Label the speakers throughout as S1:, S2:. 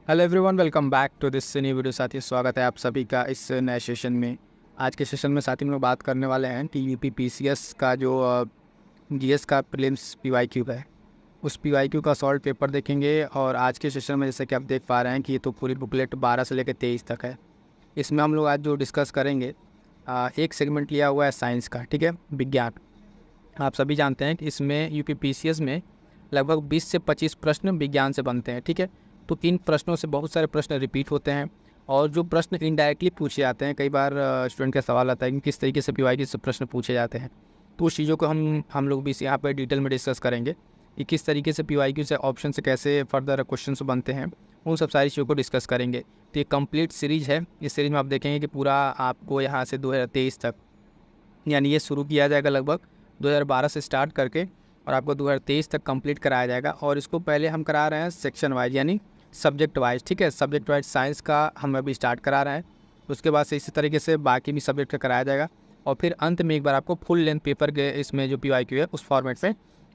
S1: Hello everyone, welcome back to this new video. साथी स्वागत है आप सभी का इस नए सेशन में। आज के सेशन में साथी हम लोग बात करने वाले हैं टीयूपी पीसीएस का जो जीएस का प्रीलिम्स पीवाईक्यू है, उस पीवाईक्यू का सॉल्व पेपर देखेंगे। और आज के सेशन में जैसे कि आप देख पा रहे हैं कि ये तो पूरी बुकलेट 12 से लेकर 23 तक है। इसमें हम लोग आज जो डिस्कस करेंगे एक सेगमेंट लिया हुआ है साइंस का, ठीक है, विज्ञान। आप सभी जानते हैं कि इसमें यूपी पीसीएस में लगभग 20 से 25 प्रश्न विज्ञान से बनते हैं, ठीक है। तो इन प्रश्नों से बहुत सारे प्रश्न रिपीट होते हैं और जो प्रश्न इनडायरेक्टली पूछे जाते हैं, कई बार स्टूडेंट का सवाल आता है कि किस तरीके से पीवाईक्यू से प्रश्न पूछे जाते हैं। तो उस चीज़ों को हम लोग भी यहाँ पर डिटेल में डिस्कस करेंगे कि किस तरीके से पीवाईक्यू से ऑप्शन से कैसे फर्दर क्वेश्चन बनते हैं, उन सब सारी चीज़ों को डिस्कस करेंगे। तो ये कंप्लीट सीरीज़ है। इस सीरीज़ में आप देखेंगे कि पूरा आपको यहाँ से 2023 तक, यानी ये शुरू किया जाएगा लगभग 2012 से स्टार्ट करके और आपको 2023 तक कंप्लीट कराया जाएगा। और इसको पहले हम करा रहे हैं सेक्शन वाइज, यानी सब्जेक्ट वाइज, ठीक है। सब्जेक्ट वाइज साइंस का हम अभी स्टार्ट करा रहे हैं, उसके बाद से इसी तरीके से बाकी भी सब्जेक्ट का कराया जाएगा और फिर अंत में एक बार आपको फुल लेंथ पेपर के इसमें जो पीवाईक्यू है उस फॉर्मेट में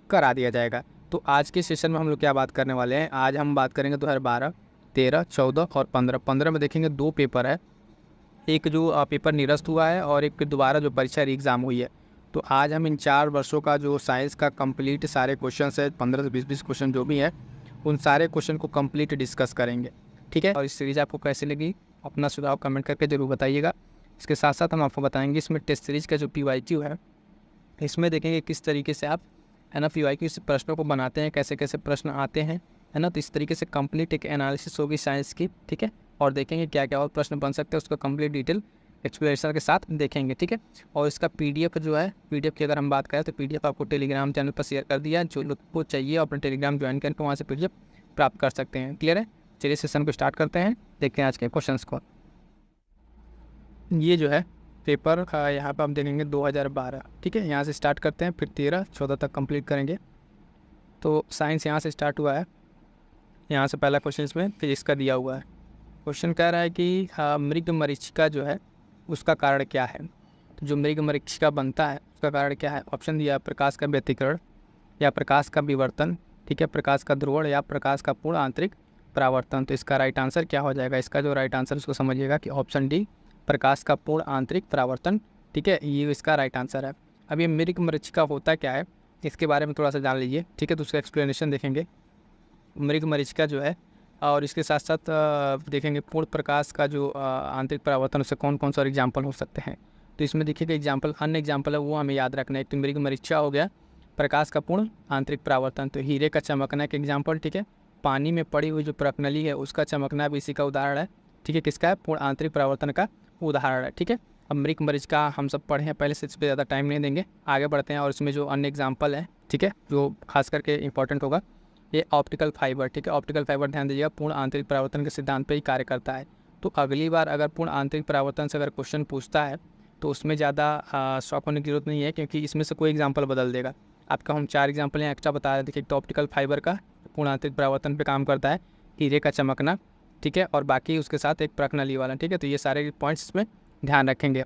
S1: करा दिया जाएगा। तो आज के सेशन में हम लोग क्या बात करने वाले हैं, आज हम बात करेंगे 2012, 13, 14 और 15। 15 में देखेंगे 2 पेपर है, एक जो पेपर निरस्त हुआ है और एक दोबारा जो परीक्षा एग्ज़ाम हुई है। तो आज हम इन 4 वर्षों का जो साइंस का कंप्लीट सारे क्वेश्चन है, 15 से 20 क्वेश्चन जो भी है, उन सारे क्वेश्चन को कंप्लीट डिस्कस करेंगे, ठीक है। और इस सीरीज़ आपको कैसी लगी अपना सुझाव कमेंट करके ज़रूर बताइएगा। इसके साथ साथ हम आपको बताएंगे इसमें टेस्ट सीरीज़ का जो पीवाईक्यू है, इसमें देखेंगे किस तरीके से आप है ना पीवाईक्यू से प्रश्नों को बनाते हैं, कैसे कैसे प्रश्न आते हैं, है ना। तो इस तरीके से कंप्लीट एक एनालिसिस होगी साइंस की, ठीक है। और देखेंगे क्या क्या और प्रश्न बन सकते हैं, उसका कंप्लीट डिटेल एक्सप्लेनेशन के साथ देखेंगे, ठीक है। और इसका पीडीएफ जो है, पीडीएफ की अगर हम बात करें तो पीडीएफ आपको टेलीग्राम चैनल पर शेयर कर दिया है। जो लोग को चाहिए अपने टेलीग्राम ज्वाइन करके वहाँ से पीडीएफ प्राप्त कर सकते हैं। क्लियर है? चलिए सेशन को स्टार्ट करते हैं, देखते हैं आज के क्वेश्चंस को। ये जो है पेपर यहाँ पर हम देखेंगे 2012, ठीक है। यहाँ से स्टार्ट करते हैं, फिर 13, 14 तक कंप्लीट करेंगे। तो साइंस यहाँ से स्टार्ट हुआ है, यहाँ से पहला क्वेश्चन इसमें फिजिक्स का दिया हुआ है। क्वेश्चन कह रहा है कि मृग मरीचिका जो है उसका कारण क्या है। तो जो मृग मरीचिका बनता है उसका कारण क्या है। ऑप्शन दिया, प्रकाश का व्यतिकरण या प्रकाश का विवर्तन, ठीक है, प्रकाश का ध्रुवण या प्रकाश का पूर्ण आंतरिक परावर्तन। तो इसका राइट आंसर क्या हो जाएगा। इसका जो राइट आंसर उसको समझिएगा कि ऑप्शन डी, प्रकाश का पूर्ण आंतरिक परावर्तन, ठीक है, ये इसका राइट आंसर है। अब ये मृग मरीचिका होता क्या है, इसके बारे में थोड़ा सा जान लीजिए, ठीक है। तो उसका एक्सप्लेनेशन देखेंगे मृग मरीचिका जो है, और इसके साथ साथ देखेंगे पूर्ण प्रकाश का जो आंतरिक परावर्तन, उससे कौन कौन सा एग्जाम्पल हो सकते हैं। तो इसमें देखिएगा एग्जाम्पल, अन्य एग्जाम्पल है वो हमें याद रखना है। तो मृग मरीचिका हो गया, प्रकाश का पूर्ण आंतरिक परावर्तन, तो हीरे का चमकना के एग्जाम्पल, ठीक है। पानी में पड़ी हुई जो प्रकनली है उसका चमकना भी इसी का उदाहरण है, ठीक है। किसका है? पूर्ण आंतरिक परावर्तन का उदाहरण है, ठीक है। अब मृग मरीचिका हम सब पढ़े हैं पहले से, इस पर ज़्यादा टाइम नहीं देंगे, आगे बढ़ते हैं। और इसमें जो अन्य एग्जाम्पल है, ठीक है, जो खास करके इंपॉर्टेंट होगा, ये ऑप्टिकल फाइबर, ठीक है। ऑप्टिकल फाइबर ध्यान दीजिएगा, पूर्ण आंतरिक परावर्तन के सिद्धांत पर ही कार्य करता है। तो अगली बार अगर पूर्ण आंतरिक परावर्तन से अगर क्वेश्चन पूछता है तो उसमें ज़्यादा शॉक होने की जरूरत नहीं है, क्योंकि इसमें से कोई एग्जाम्पल बदल देगा आपका। हम 4 एग्जाम्पल यहाँ एक्स्ट्रा बता रहे थे। तो ऑप्टिकल फाइबर का पूर्ण आंतरिक परावर्तन पे काम करता है, हीरे का चमकना, ठीक है, और बाकी उसके साथ एक प्रकनली वाला, ठीक है। तो ये सारे पॉइंट्स इसमें ध्यान रखेंगे।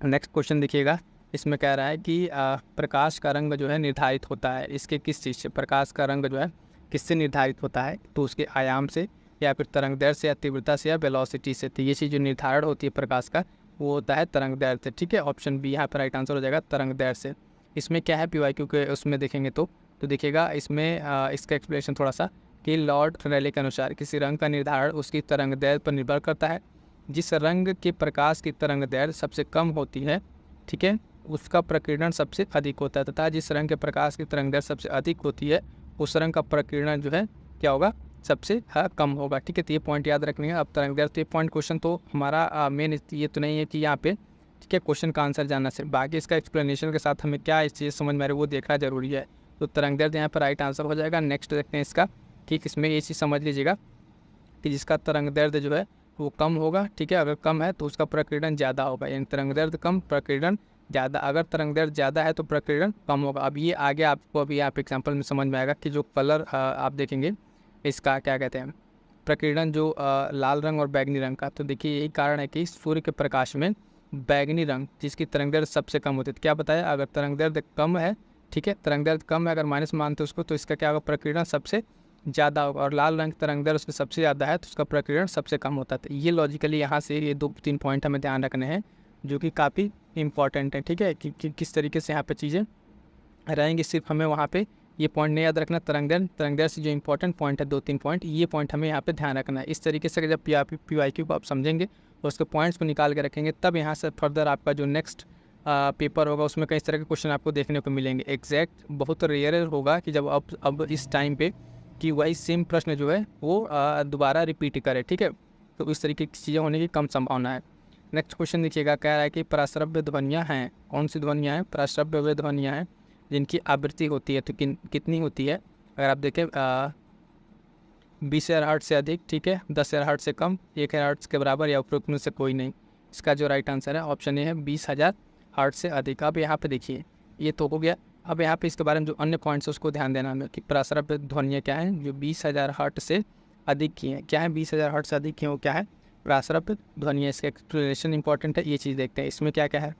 S1: नेक्स्ट क्वेश्चन देखिएगा, इसमें कह रहा है कि प्रकाश का रंग जो है निर्धारित होता है, इसके किस चीज़ से। प्रकाश का रंग जो है किससे निर्धारित होता है, तो उसके आयाम से या फिर तरंग दैर्घ्य से या तीव्रता से या वेलोसिटी से। तो ये चीज़ जो निर्धारण होती है प्रकाश का, वो होता है तरंग दैर्घ्य से, ठीक है। ऑप्शन बी यहाँ पर राइट आंसर हो जाएगा, तरंग दैर्घ्य से। इसमें क्या है पीवाईक्यू के उसमें देखेंगे तो देखिएगा इसमें इसका एक्सप्लेनेशन थोड़ा सा कि लॉर्ड रेले के अनुसार किसी रंग का निर्धारण उसकी तरंग दैर्घ्य पर निर्भर करता है। जिस रंग के प्रकाश की तरंग दैर्घ्य सबसे कम होती है, ठीक है, उसका प्रकीर्णन सबसे अधिक होता है, तथा जिस रंग के प्रकाश की तरंग दैर्घ्य सबसे अधिक होती है उस रंग का प्रकीर्णन जो है क्या होगा, सबसे कम होगा, ठीक है। तो ये पॉइंट याद रखनी है। अब तरंग दैर्घ्य, तो ये पॉइंट क्वेश्चन तो हमारा मेन ये तो नहीं है कि यहाँ पे, ठीक है, क्वेश्चन का आंसर जानना से, बाकी इसका एक्सप्लेनेशन के साथ हमें क्या इस चीज़ समझ में आ रही है वो देखना जरूरी है। तो तरंग दैर्घ्य यहाँ पर राइट आंसर हो जाएगा। नेक्स्ट देखते हैं इसका, ठीक, इसमें ये चीज़ समझ लीजिएगा कि जिसका तरंग दैर्घ्य जो है वो कम होगा, ठीक है, अगर कम है तो उसका प्रकीर्णन ज़्यादा होगा, यानी तरंग दैर्घ्य कम, प्रकीर्णन ज़्यादा। अगर तरंग दैर्घ्य ज़्यादा है तो प्रकीर्णन कम होगा। अब ये आगे आपको अभी आप एग्जाम्पल में समझ में आएगा कि जो कलर आप देखेंगे इसका क्या कहते हैं, प्रकीर्णन जो लाल रंग और बैगनी रंग का। तो देखिए यही कारण है कि सूर्य के प्रकाश में बैगनी रंग जिसकी तरंग दैर्घ्य सबसे कम होती है। तो क्या बताया, अगर तरंग दैर्घ्य कम है, ठीक है, तरंग दैर्घ्य कम है, अगर माइनस मानते उसको, तो इसका क्या होगा, प्रकीर्णन सबसे ज़्यादा होगा और लाल रंग तरंगदैर्घ्य उसके सबसे ज़्यादा है तो उसका प्रकीर्णन सबसे कम होता है। ये लॉजिकली यहाँ से ये 2-3 पॉइंट हमें ध्यान रखने हैं जो कि काफ़ी इंपॉर्टेंट है, ठीक है, कि किस तरीके से यहाँ पे चीज़ें रहेंगी। सिर्फ हमें वहाँ पे ये पॉइंट नहीं याद रखना, तरंगदैर्घ्य से जो इंपॉर्टेंट पॉइंट है 2-3 पॉइंट, ये पॉइंट हमें यहाँ पे ध्यान रखना है। इस तरीके से जब PYQ को आप समझेंगे और उसके पॉइंट्स को निकाल के रखेंगे, तब यहाँ से फर्दर आपका जो नेक्स्ट पेपर होगा उसमें कई तरह के क्वेश्चन आपको देखने को मिलेंगे। एग्जैक्ट बहुत रेयर होगा कि जब अब इस टाइम पे कि वही सेम प्रश्न जो है वो दोबारा रिपीट करे, ठीक है। तो इस तरीके की चीज़ें होने की कम संभावना है। नेक्स्ट क्वेश्चन देखिएगा, कह रहा है कि पराश्रव्य ध्वनियाँ हैं। कौन सी ध्वनियाँ हैं? पराश्रव्य ध्वनियाँ हैं जिनकी आवृत्ति होती है तो कितनी होती है? अगर आप देखें 20,000 हर्ट्ज से अधिक, ठीक है, 10,000 हर्ट्ज से कम, 1,000 हर्ट्ज के बराबर या उपरोक्त में से कोई नहीं। इसका जो राइट आंसर है ऑप्शन ए है 20,000 हर्ट्ज से अधिक। अब यहाँ पे देखिए ये तो हो गया। अब यहाँ पे इसके बारे में जो अन्य पॉइंट्स है उसको ध्यान देना हमें कि पराश्रव्य ध्वनियाँ क्या हैं जो 20,000 हर्ट्ज से अधिक की हैं। क्या है 20,000 हर्ट्ज से अधिक की हैं? वो क्या है? पराश्रव्य ध्वनियाँ। इसका एक्सप्लेनेशन इंपॉर्टेंट है, ये चीज़ देखते हैं इसमें क्या क्या है।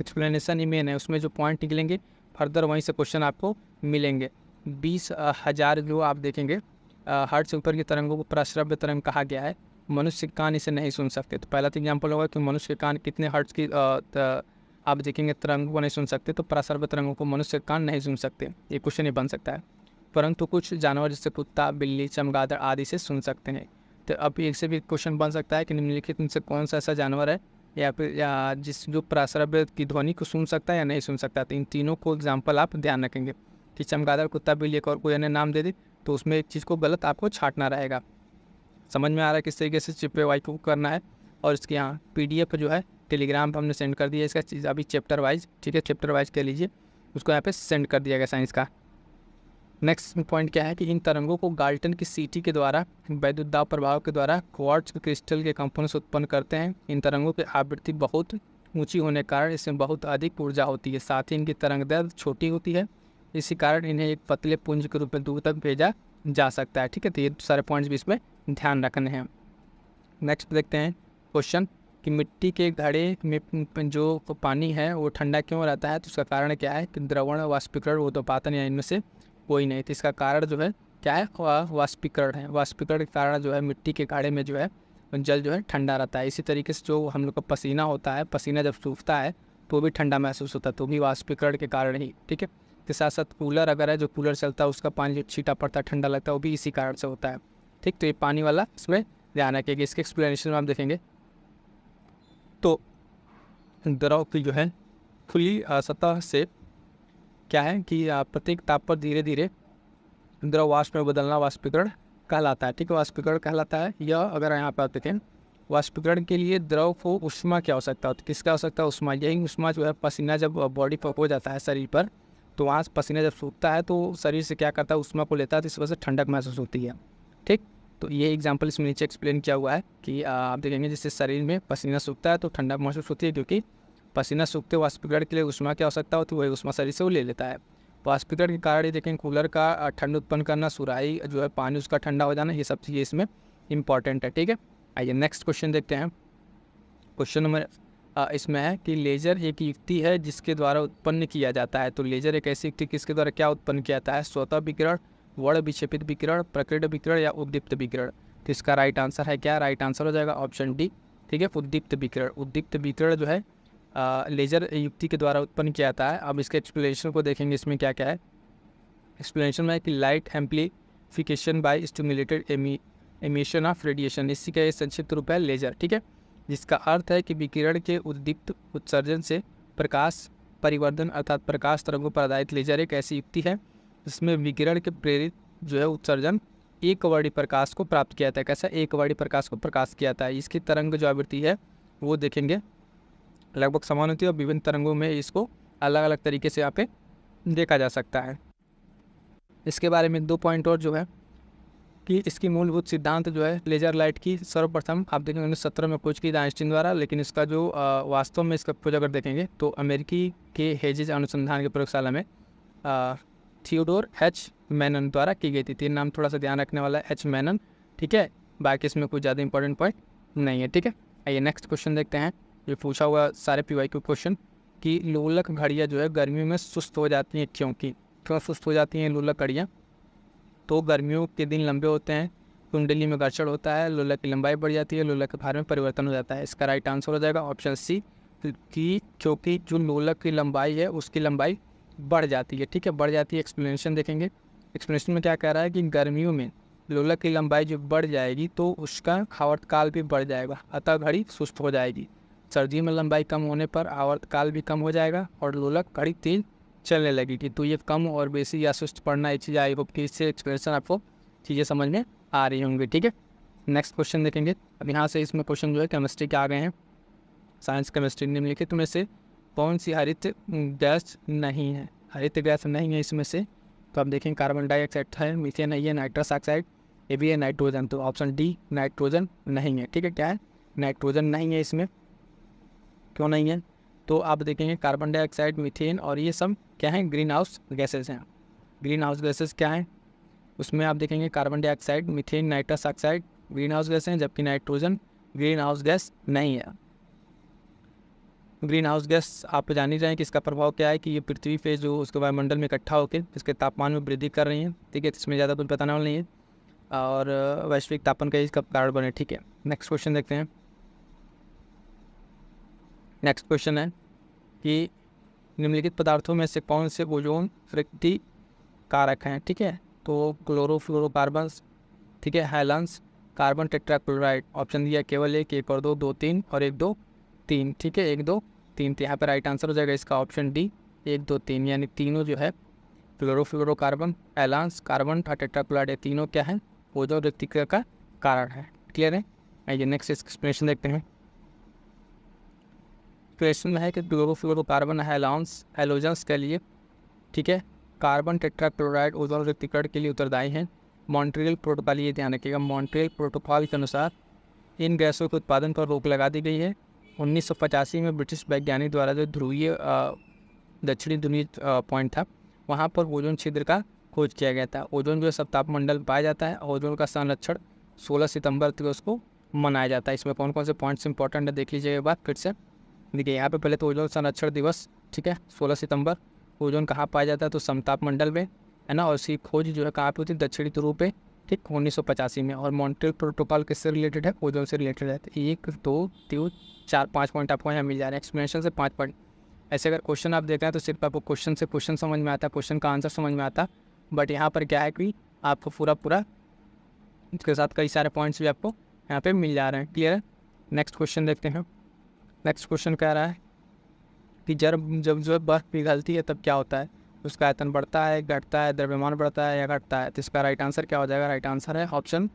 S1: एक्सप्लेनेशन ही मेन है, उसमें जो पॉइंट निकलेंगे फर्दर वहीं से क्वेश्चन आपको मिलेंगे। 20,000 जो आप देखेंगे हर्ट्ज से ऊपर की तरंगों को पराश्रव्य तरंग कहा गया है। मनुष्य के कान इसे नहीं सुन सकते। तो पहला तो एग्जाम्पल होगा कि मनुष्य के कान कितने हर्ट्ज की आप देखेंगे तरंगों को नहीं सुन सकते, तो पराश्रव्य तरंगों को मनुष्य के कान नहीं सुन सकते। ये क्वेश्चन ही बन सकता है। परंतु कुछ जानवर जैसे कुत्ता, बिल्ली, चमगादड़ आदि से सुन सकते हैं। तो अब एक से भी क्वेश्चन बन सकता है कि निम्नलिखित में से कौन सा ऐसा जानवर है या फिर जिस जो पराश्रव्य की ध्वनि को सुन सकता है या नहीं सुन सकता। तो इन तीनों को एग्जाम्पल आप ध्यान रखेंगे कि चमगादड़, कुत्ता, बिल्ली एक और कोई अन्य नाम दे दे तो उसमें एक चीज़ को गलत आपको छांटना रहेगा। समझ में आ रहा है किस तरीके से PYQ करना है। और इसके यहाँ PDF जो है टेलीग्राम पर हमने सेंड कर दिया इसका चीज़ अभी चैप्टर वाइज, ठीक है, चैप्टर वाइज कह लीजिए, उसको यहाँ पे सेंड कर दिया गया साइंस का। नेक्स्ट पॉइंट क्या है कि इन तरंगों को गाल्टन की सीटी के द्वारा वैद्युत दाब प्रभाव के द्वारा क्वार्ट्ज क्रिस्टल के कंपनों से उत्पन्न करते हैं। इन तरंगों की आवृत्ति बहुत ऊंची होने के कारण इसमें बहुत अधिक ऊर्जा होती है। साथ ही इनकी तरंगदैर्घ्य छोटी होती है, इसी कारण इन्हें एक पतले पुंज के रूप में दूर तक भेजा जा सकता है, ठीक है। तो ये सारे पॉइंट्स भी इसमें ध्यान रखने हैं। नेक्स्ट देखते हैं क्वेश्चन कि मिट्टी के घड़े में जो पानी है वो ठंडा क्यों रहता है? तो उसका कारण क्या है कि द्रवण, वाष्पीकरण, ऊर्ध्वपातन या इनमें से कोई नहीं। तो इसका कारण जो है क्या है? वाष्पीकरण है। वाष्पीकरण के कारण जो है मिट्टी के घड़े में जो है जल जो है ठंडा रहता है। इसी तरीके से जो हम लोग का पसीना होता है, पसीना जब सूखता है तो भी ठंडा महसूस होता है, तो भी वाष्पीकरण के कारण ही, ठीक है। के साथ साथ कूलर अगर है, जो कूलर चलता है उसका पानी जो छीटा पड़ता है ठंडा लगता है, वो भी इसी कारण से होता है, ठीक। तो ये पानी वाला इसमें ध्यान रखिएगा। इसके एक्सप्लेनेशन में आप देखेंगे तो द्रव की जो है खुली सतह से क्या है कि प्रत्येक ताप पर धीरे धीरे द्रव वाष्प में बदलना वाष्पीकरण कहलाता है, ठीक है, वाष्पीकरण कहलाता है। यह अगर यहाँ पर आप देखें वाष्पीकरण के लिए द्रव को उष्मा की आवश्यकता होती है। किसका आवश्यकता? उष्मा। यही उष्मा जो है पसीना जब बॉडी पर हो जाता है शरीर पर, तो वहाँ पसीना जब सूखता है तो शरीर से क्या करता है? उष्मा को लेता है, तो इस वजह से ठंडक महसूस होती है, ठीक। तो ये एग्जाम्पल इसमें नीचे एक्सप्लेन किया हुआ है कि आप देखेंगे जिससे शरीर में पसीना सूखता है तो ठंडक महसूस होती है, क्योंकि पसीना सूखते वाष्पीकरण के लिए उष्मा की आवश्यकता होती है, वही उष्मा शरीर से वो ले लेता है। वाष्पीकरण के कारण ये देखें कूलर का ठंड उत्पन्न करना, सुराही जो है पानी उसका ठंडा हो जाना, ये सब चीज़ें इसमें इंपॉर्टेंट है, ठीक है। आइए नेक्स्ट क्वेश्चन देखते हैं। क्वेश्चन नंबर इसमें है कि लेजर एक युक्ति है जिसके द्वारा उत्पन्न किया जाता है। तो लेजर एक ऐसी युक्ति किसके द्वारा क्या उत्पन्न किया जाता है? स्वतः विकिरण, वर्ण विक्षेपित विकिरण, प्रकीर्ण विकिरण या उद्दीप्त विकिरण। तो इसका राइट आंसर है क्या? राइट आंसर हो जाएगा ऑप्शन डी, ठीक है, उद्दीप्त विकिरण। उद्दीप्त विकिरण जो है लेजर युक्ति के द्वारा उत्पन्न किया जाता है। अब इसके एक्सप्लेनेशन को देखेंगे, इसमें क्या क्या है। एक्सप्लेनेशन में है कि light amplification by stimulated emission of radiation, इसी का ये संक्षिप्त रूप है लेजर, ठीक है, जिसका अर्थ है कि विकिरण के उद्दीप्त उत्सर्जन से प्रकाश परिवर्धन अर्थात प्रकाश तरंगों पर आधारित लेजर एक ऐसी युक्ति है जिसमें विकिरण के प्रेरित जो है उत्सर्जन एक वर्णी प्रकाश को प्राप्त किया जाता है। कैसा? एक वर्णी प्रकाश को प्रकाश किया जाता है। इसकी तरंग जो आवृत्ति है वो देखेंगे लगभग समान होती है और विभिन्न तरंगों में इसको अलग अलग तरीके से यहाँ पे देखा जा सकता है। इसके बारे में 2 पॉइंट और जो है कि इसकी मूलभूत सिद्धांत जो है लेजर लाइट की सर्वप्रथम आप देखेंगे 1917 में खोज की आइंस्टीन द्वारा, लेकिन इसका जो वास्तव में इसका खोज अगर देखेंगे तो अमेरिकी के हेजेज अनुसंधान की प्रयोगशाला में थियोडोर एच मैनन द्वारा की गई थी। 3 नाम थोड़ा सा ध्यान रखने वाला है, एच मैनन, ठीक है, बाकी इसमें कोई ज़्यादा इंपॉर्टेंट पॉइंट नहीं है, ठीक है। आइए नेक्स्ट क्वेश्चन देखते हैं। ये पूछा हुआ सारे PYQ क्वेश्चन कि लोलक घड़ियाँ जो है गर्मी में सुस्त हो जाती हैं, क्यों सुस्त हो जाती हैं लोलक घड़ियाँ? तो गर्मियों के दिन लंबे होते हैं, कुंडली में घर्षण होता है, लोलक की लंबाई बढ़ जाती है, लोलक के भार में परिवर्तन हो जाता है। इसका राइट आंसर हो जाएगा ऑप्शन सी, कि क्योंकि जो लोलक की लंबाई है उसकी लंबाई बढ़ जाती है। ठीक है, बढ़ जाती है। एक्सप्लेनेशन देखेंगे, एक्सप्लेनेशन में क्या कह रहा है कि गर्मियों में लोलक की लंबाई जो बढ़ जाएगी तो उसका आवर्तकाल भी बढ़ जाएगा, अतः घड़ी सुस्त हो जाएगी। सर्दियों में लंबाई कम होने पर आवर्तकाल भी कम हो जाएगा और लोलक घड़ी तेज चलने लगेगी। तो ये कम और बेसी या सुस्त पड़ना, ये चीज़ आई होप कि इससे एक्सप्लेनेशन आपको चीज़ें समझ में आ रही होंगी। ठीक है, नेक्स्ट क्वेश्चन देखेंगे। अब यहाँ से इसमें क्वेश्चन जो है केमिस्ट्री के आ गए हैं। साइंस केमिस्ट्री निम्नलिखित में से कौन सी हरित गैस नहीं है? हरित गैस नहीं है इसमें से, तो आप देखें कार्बन डाइऑक्साइड है, मीथेन है, ये नाइट्रस ऑक्साइड, ये भी है नाइट्रोजन। तो ऑप्शन डी नाइट्रोजन नहीं है। ठीक है, क्या है? नाइट्रोजन नहीं है इसमें। क्यों नहीं है? तो आप देखेंगे कार्बन डाइऑक्साइड, मीथेन और ये सब क्या है? ग्रीन हाउस गैसेज हैं। ग्रीन हाउस गैसेज क्या है? उसमें आप देखेंगे carbon dioxide, methane, nitrous oxide green house gas हैं, जबकि नाइट्रोजन ग्रीन हाउस गैस नहीं है। ग्रीन हाउस गैस आप जान ही रहे हैं कि इसका प्रभाव क्या है, कि ये पृथ्वी पे जो उसके वायुमंडल में इकट्ठा होकर इसके तापमान में वृद्धि कर रही हैं। ठीक है, इसमें ज़्यादा कुछ बताने वाला नहीं है और वैश्विक तापन का इसका कारण बने। ठीक है, नेक्स्ट क्वेश्चन देखते हैं। नेक्स्ट क्वेश्चन है कि निम्नलिखित पदार्थों में से कौन से ओजोन वृद्धि कारक हैं? ठीक है, तो क्लोरोफ्लोरोकार्बन्स, ठीक है, हैलांस, कार्बन टेट्राक्लोराइड। ऑप्शन दिया केवल एक और दो, 2 3 और 1 2 3। ठीक है, 1 2 3। तो यहाँ पर राइट आंसर हो जाएगा इसका ऑप्शन डी 1 2 3, यानी तीनों जो है क्लोरोफ्लोरोकार्बन, हैलांस, कार्बन टेट्राक्लोराइड, ये तीनों क्या है? ओजोन वृद्धि का कारण है। क्लियर है? आइए नेक्स्ट एक्सप्लेनेशन देखते हैं। क्वेश्चन में है कि क्लोरोफ्लोरोकार्बन हैलोजेंस के लिए, ठीक है, कार्बन टेट्राक्लोराइड ओजोन रिक्तीकरण के लिए उत्तरदायी हैं। मॉन्ट्रियल प्रोटोकॉल, ये ध्यान रखिएगा, मॉन्ट्रियल प्रोटोकॉल के अनुसार इन गैसों के उत्पादन पर रोक लगा दी गई है। 1985 में ब्रिटिश वैज्ञानिक द्वारा जो ध्रुवीय दक्षिणी ध्रुवीय पॉइंट था, वहाँ पर ओजोन छिद्र का खोज किया गया था। ओजोन जो है सब तापमंडल में पाया जाता है। ओजोन का संरक्षण 16 सितंबर तक उसको मनाया जाता है। इसमें कौन कौन से पॉइंट्स इंपॉर्टेंट है देख लीजिएगा एक बार फिर से। देखिए यहाँ पे पहले तो ओजोन संरक्षण दिवस, ठीक है, 16 सितंबर। ओजोन कहाँ पाया जाता है? तो समताप मंडल में, है ना। और इसकी खोज जो है कहाँ पे होती है? दक्षिणी ध्रुव पे, ठीक, 1985 में। और मॉन्ट्रियल प्रोटोकॉल किससे रिलेटेड है? ओजोन से रिलेटेड है। तो 1 2 3 4 5 पॉइंट आपको यहाँ मिल जा रहे हैं। एक्सप्लेनेशन से 5 पॉइंट। ऐसे अगर क्वेश्चन आप देख रहे हैं तो सिर्फ आपको क्वेश्चन से क्वेश्चन समझ में आता है, क्वेश्चन का आंसर समझ में आता, बट यहाँ पर क्या है कि आपको पूरा इसके साथ कई सारे पॉइंट्स भी आपको यहाँ पे मिल जा रहे हैं। क्लियर है? नेक्स्ट क्वेश्चन देखते हैं। नेक्स्ट क्वेश्चन कह रहा है कि जब जो बर्फ़ पिघलती है तब क्या होता है? उसका आयतन बढ़ता है, घटता है, द्रव्यमान बढ़ता है या घटता है? तो इसका राइट आंसर क्या हो जाएगा? राइट आंसर है ऑप्शन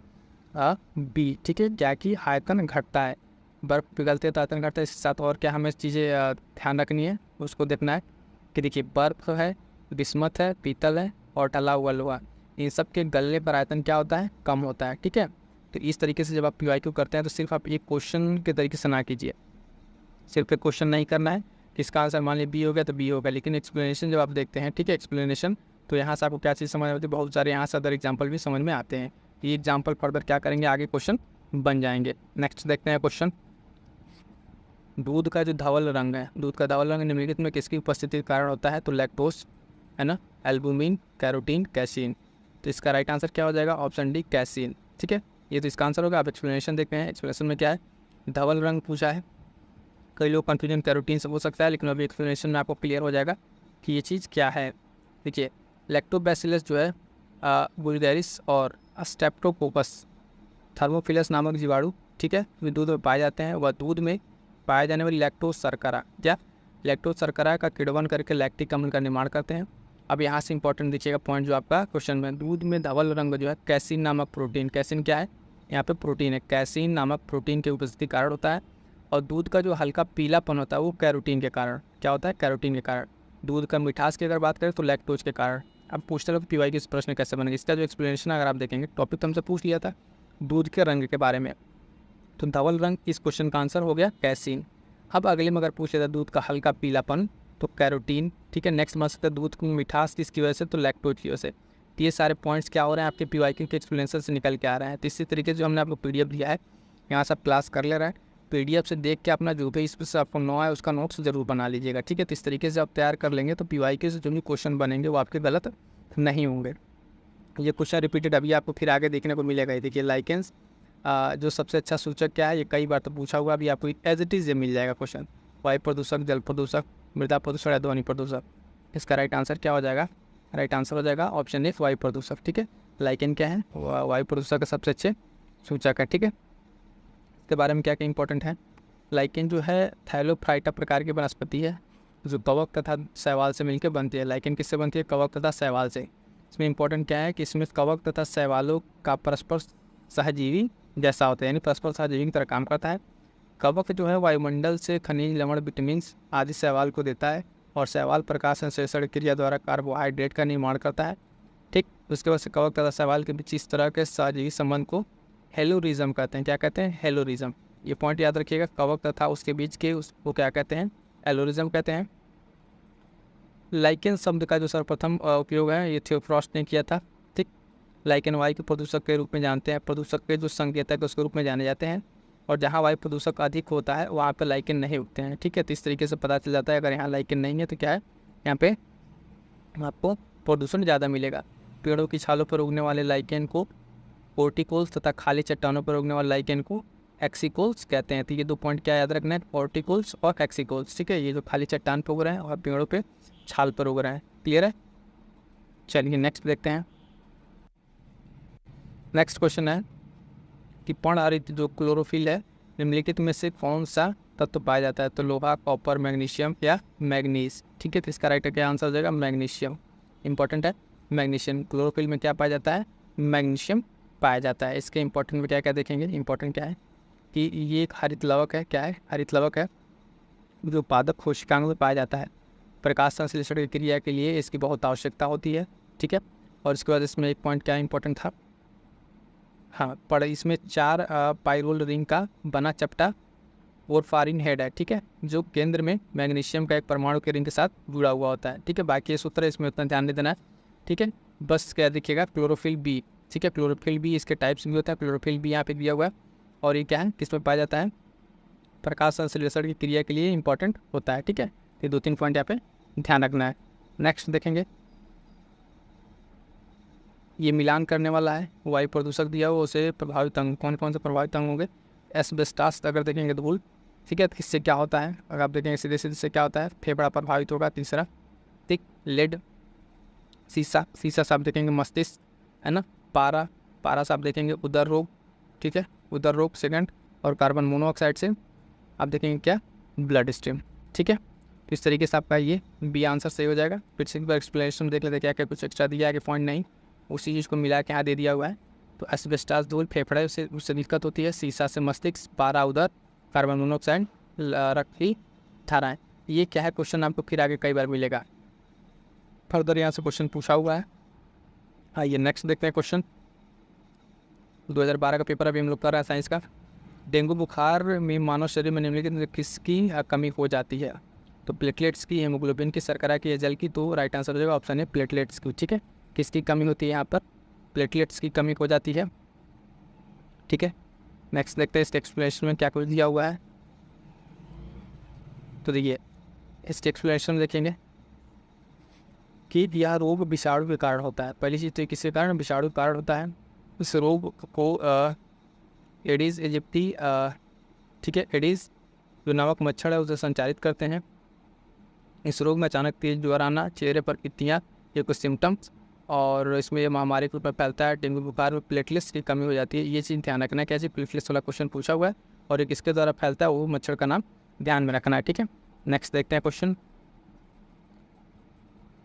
S1: बी, ठीक है, क्या कि आयतन घटता है। बर्फ़ पिघलती है तो आयतन घटता है। इसके साथ और क्या हमें चीज़ें ध्यान रखनी है, उसको देखना है कि देखिए बर्फ़ है, बिस्मथ है, पीतल है और टला हुआ लोहा, इन सब के गलने पर आयतन क्या होता है? कम होता है। ठीक है, तो इस तरीके से जब आप PYQ करते हैं तो सिर्फ आप एक क्वेश्चन के तरीके से ना कीजिए। सिर्फ एक क्वेश्चन नहीं करना है कि इसका आंसर मान लीजिए बी हो गया तो बी होगा, लेकिन एक्सप्लेनेशन जब आप देखते हैं, ठीक है, एक्सप्लेनेशन, तो यहाँ से आपको क्या चीज़ समझ में आती है? बहुत सारे यहाँ से अदर एग्जाम्पल भी समझ में आते हैं। ये एग्जाम्पल फर्दर क्या करेंगे, आगे क्वेश्चन बन जाएंगे। नेक्स्ट देखते हैं क्वेश्चन। दूध का जो धवल रंग है, दूध का धवल रंग निम्नलिखित में किसकी उपस्थिति के कारण होता है? तो लैक्टोज, है ना, एल्बुमिन, कैरोटीन, कैसीन। तो इसका राइट आंसर क्या हो जाएगा? Option D casein. ठीक है, ये तो इसका आंसर होगा। आप एक्सप्लेनेशन देखते हैं। एक्सप्लेनेशन में क्या है? धवल रंग पूछा है। कई लोग कन्फ्यूजन कैरोटीन से हो सकता है, लेकिन अभी एक्सप्लेनेशन में आपको क्लियर हो जाएगा कि ये चीज़ क्या है। देखिए लैक्टोबैसिलस जो है बुल्गारिस और स्टेप्टोकोकस थर्मोफिलस नामक जीवाणु, ठीक है, वे दूध में पाए जाते हैं। वह दूध में पाए जाने वाली लैक्टोज शर्करा, क्या लैक्टोज शर्करा का किण्वन करके लैक्टिक अम्ल का निर्माण करते हैं। अब यहाँ से इंपॉर्टेंट देखिएगा पॉइंट जो आपका क्वेश्चन में, दूध में धवल रंग जो है कैसीन नामक प्रोटीन, कैसीन क्या है? यहाँ पे प्रोटीन है, कैसीन नामक प्रोटीन की उपस्थिति कारण होता है। और दूध का जो हल्का पीलापन होता है वो कैरोटीन के कारण, क्या होता है? कैरोटीन के कारण। दूध का मिठास की अगर बात करें तो लैक्टोज के कारण। अब पूछते रहो PYQ इस प्रश्न कैसे बनेगा, इसका जो एक्सप्लेनेशन अगर आप देखेंगे, टॉपिक तो हमसे पूछ लिया था दूध के रंग के बारे में, तो धवल रंग इस क्वेश्चन का आंसर हो गया कैसीन। अब अगले में अगर पूछ लेता दूध का हल्का पीलापन तो कैरोटीन, ठीक है। नेक्स्ट मान सकते दूध की मिठास किसकी वजह से? तो लैक्टोज की वजह से। तो ये सारे पॉइंट्स क्या हो रहे हैं आपके PYQ के एक्सप्लेनेशन से निकल के आ रहे हैं। तो इसी तरीके से जो हमने आपको PDF दिया है, यहाँ से आप क्लास कर ले रहे हैं, PDF से देख के अपना जो भी इस पर से आपको नो है उसका नोट्स जरूर बना लीजिएगा, ठीक है। तो इस तरीके से आप तैयार कर लेंगे तो PYQ से जो भी क्वेश्चन बनेंगे वो आपके गलत नहीं होंगे। ये क्वेश्चन रिपीटेड अभी आपको फिर आगे देखने को मिलेगा। ये देखिए लाइकेंस जो सबसे अच्छा सूचक क्या है, ये कई बार तो पूछा हुआ, अभी आपको एज इट इज़ ये मिल जाएगा क्वेश्चन। वायु प्रदूषक, जल प्रदूषक, मृदा प्रदूषण या ध्वनि प्रदूषक। इसका राइट आंसर क्या हो जाएगा? राइट आंसर हो जाएगा ऑप्शन ए वायु प्रदूषक। ठीक है, लाइकेन क्या है? वायु प्रदूषक का सबसे अच्छे सूचक है। ठीक है, इसके बारे में क्या क्या इंपॉर्टेंट है? लाइकेन जो है थैलोफ्राइटा प्रकार की वनस्पति है जो कवक तथा शैवाल से मिलकर बनती है। लाइकेन किससे बनती है? कवक तथा शैवाल से। इसमें इंपॉर्टेंट क्या है कि इसमें कवक तथा शैवालों का परस्पर सहजीवी जैसा होता है, यानी परस्पर सहजीवी की तरह काम करता है। कवक जो है वायुमंडल से खनिज, लवण, विटामिन आदि शैवाल को देता है और शैवाल प्रकाश संश्लेषण क्रिया द्वारा कार्बोहाइड्रेट का निर्माण करता है। ठीक, उसके बाद से कवक तथा शैवाल के बीच इस तरह के सहजीवी संबंध को हेलोरिज्म कहते हैं। क्या कहते हैं? हेलोरिज्म। ये पॉइंट याद रखिएगा, कवक तथा उसके बीच के उसको क्या कहते हैं? हेलोरिज्म कहते हैं। लाइकेन शब्द का जो सर्वप्रथम उपयोग है ये थियोफ्रास्ट ने किया था। ठीक, लाइकेन वायु के प्रदूषक के रूप में जानते हैं, प्रदूषक के जो संकेतक उसके रूप में जाने जाते हैं, और जहाँ वायु प्रदूषक अधिक होता है वहाँ पे लाइकेन नहीं उगते हैं। ठीक है, तो इस तरीके से पता चल जाता है अगर यहाँ लाइकेन नहीं है तो क्या है, यहाँ पे आपको प्रदूषण ज़्यादा मिलेगा। पेड़ों की छालों पर उगने वाले लाइकेन को पोर्टिकोल्स तथा खाली चट्टानों पर उगने वाले लाइकेन को एक्सिकोल्स कहते हैं। तो ये दो पॉइंट क्या याद रखना है? पोर्टिकोल्स और एक्सिकोल्स। ठीक है, ये जो खाली चट्टान पर उग रहे हैं और पेड़ों पे छाल पर उग रहे हैं। क्लियर है? चलिए नेक्स्ट देखते हैं। नेक्स्ट क्वेश्चन है कि पर्णहरित जो क्लोरोफिल है निम्नलिखित में से कौन सा तत्व पाया जाता है? तो लोहा, कॉपर, मैग्नीशियम या मैग्नीज। ठीक है, तो इसका राइट क्या आंसर हो जाएगा? मैग्नीशियम। इंपॉर्टेंट है मैग्नीशियम। क्लोरोफिल में क्या पाया जाता है? मैग्नीशियम पाया जाता है। इसके इंपॉर्टेंट में क्या क्या देखेंगे? इंपॉर्टेंट क्या है कि ये एक हरित लवक है। क्या है? हरित लवक है जो पादप कोशिकाओं में पाया जाता है। प्रकाश संश्लेषण की क्रिया के लिए इसकी बहुत आवश्यकता होती है। ठीक है, और इसके बाद इसमें एक पॉइंट क्या इंपॉर्टेंट था, हाँ पर इसमें 4 पाइरोल रिंग का बना चपटा और फारिन हेड है। ठीक है, जो केंद्र में मैग्नीशियम का एक परमाणु के रिंग के साथ जुड़ा हुआ होता है। ठीक है, बाकी ये सूत्र है इसमें उतना ध्यान नहीं देना है। ठीक है, बस क्या दिखेगा? Chlorophyll B. ठीक है, क्लोरोफिल बी इसके टाइप्स भी होता है। क्लोरोफिल बी यहाँ पे दिया हुआ है, और ये क्या है, किस में पाया जाता है? प्रकाश संश्लेषण की क्रिया के लिए इंपॉर्टेंट होता है। ठीक है, ये 2-3 पॉइंट यहाँ पे ध्यान रखना है। नेक्स्ट देखेंगे, ये मिलान करने वाला है। वायु प्रदूषक दिया हुआ, उसे प्रभावित अंग कौन कौन से प्रभावित अंग होंगे? एस्बेस्टास अगर देखेंगे तो धूल। ठीक है, तो इससे क्या होता है? अगर आप देखेंगे सीधे सीधे से क्या होता है? फेफड़ा प्रभावित होगा। तीसरा ठीक, लेड। शीशा, शीशा से आप देखेंगे मस्तिष्क, है ना। पारा से आप देखेंगे उदर रोग। ठीक है, उदर रोग सेकंड। और कार्बन मोनोऑक्साइड से आप देखेंगे क्या? Blood stream. ठीक है, तो इस तरीके से आपका ये बी आंसर सही हो जाएगा। फिर से एक बार एक्सप्लेनेशन देख लेते क्या क्या कुछ एक्स्ट्रा दिया है कि पॉइंट नहीं, उसी चीज़ को मिला के यहाँ दे दिया हुआ है। तो एस्बेस्टास धूल फेफड़े उससे दिक्कत होती है। शीशा से मस्तिष्क, पारा उदर, कार्बन मोनोऑक्साइड रक्त धाराएं। ये क्या है क्वेश्चन आपको फिर आगे कई बार मिलेगा। फर्दर यहाँ से क्वेश्चन पूछा हुआ है। आइए नेक्स्ट देखते हैं क्वेश्चन। 2012 का पेपर अभी हम लोग कर रहे हैं साइंस का। डेंगू बुखार में मानव शरीर में निम्नलिखित किसकी कमी हो जाती है? तो प्लेटलेट्स की, हेमोग्लोबिन की, शर्करा की या जल की। तो राइट आंसर हो जाएगा ऑप्शन है प्लेटलेट्स की। ठीक है, किसकी कमी होती है यहाँ पर? प्लेटलेट्स की कमी हो जाती है। ठीक है, नेक्स्ट देखते हैं इसके एक्सप्लेनेशन में क्या कुछ दिया हुआ है। तो देखिए इसके एक्सप्लेनेशन देखेंगे कि यह रोग विषाणु के कारण होता है। पहली चीज़ तो किसके कारण? विषाणु के कारण होता है। इस रोग को एडिस इजिप्टी, ठीक है, एडिस जो नामक मच्छर है उसे संचारित करते हैं। इस रोग में अचानक तेज ज्वर आना, चेहरे पर इत्तियाँ, ये कुछ सिम्टम्स, और इसमें ये महामारी के रूप में फैलता है। डेंगू बुखार में प्लेटलेट्स की कमी हो जाती है। ये चीज़ ध्यान रखना है। कैसे? प्लेटलेट्स वाला क्वेश्चन पूछा हुआ है, और ये किसके द्वारा फैलता है वो मच्छर का नाम ध्यान में रखना है। ठीक है, नेक्स्ट देखते हैं क्वेश्चन।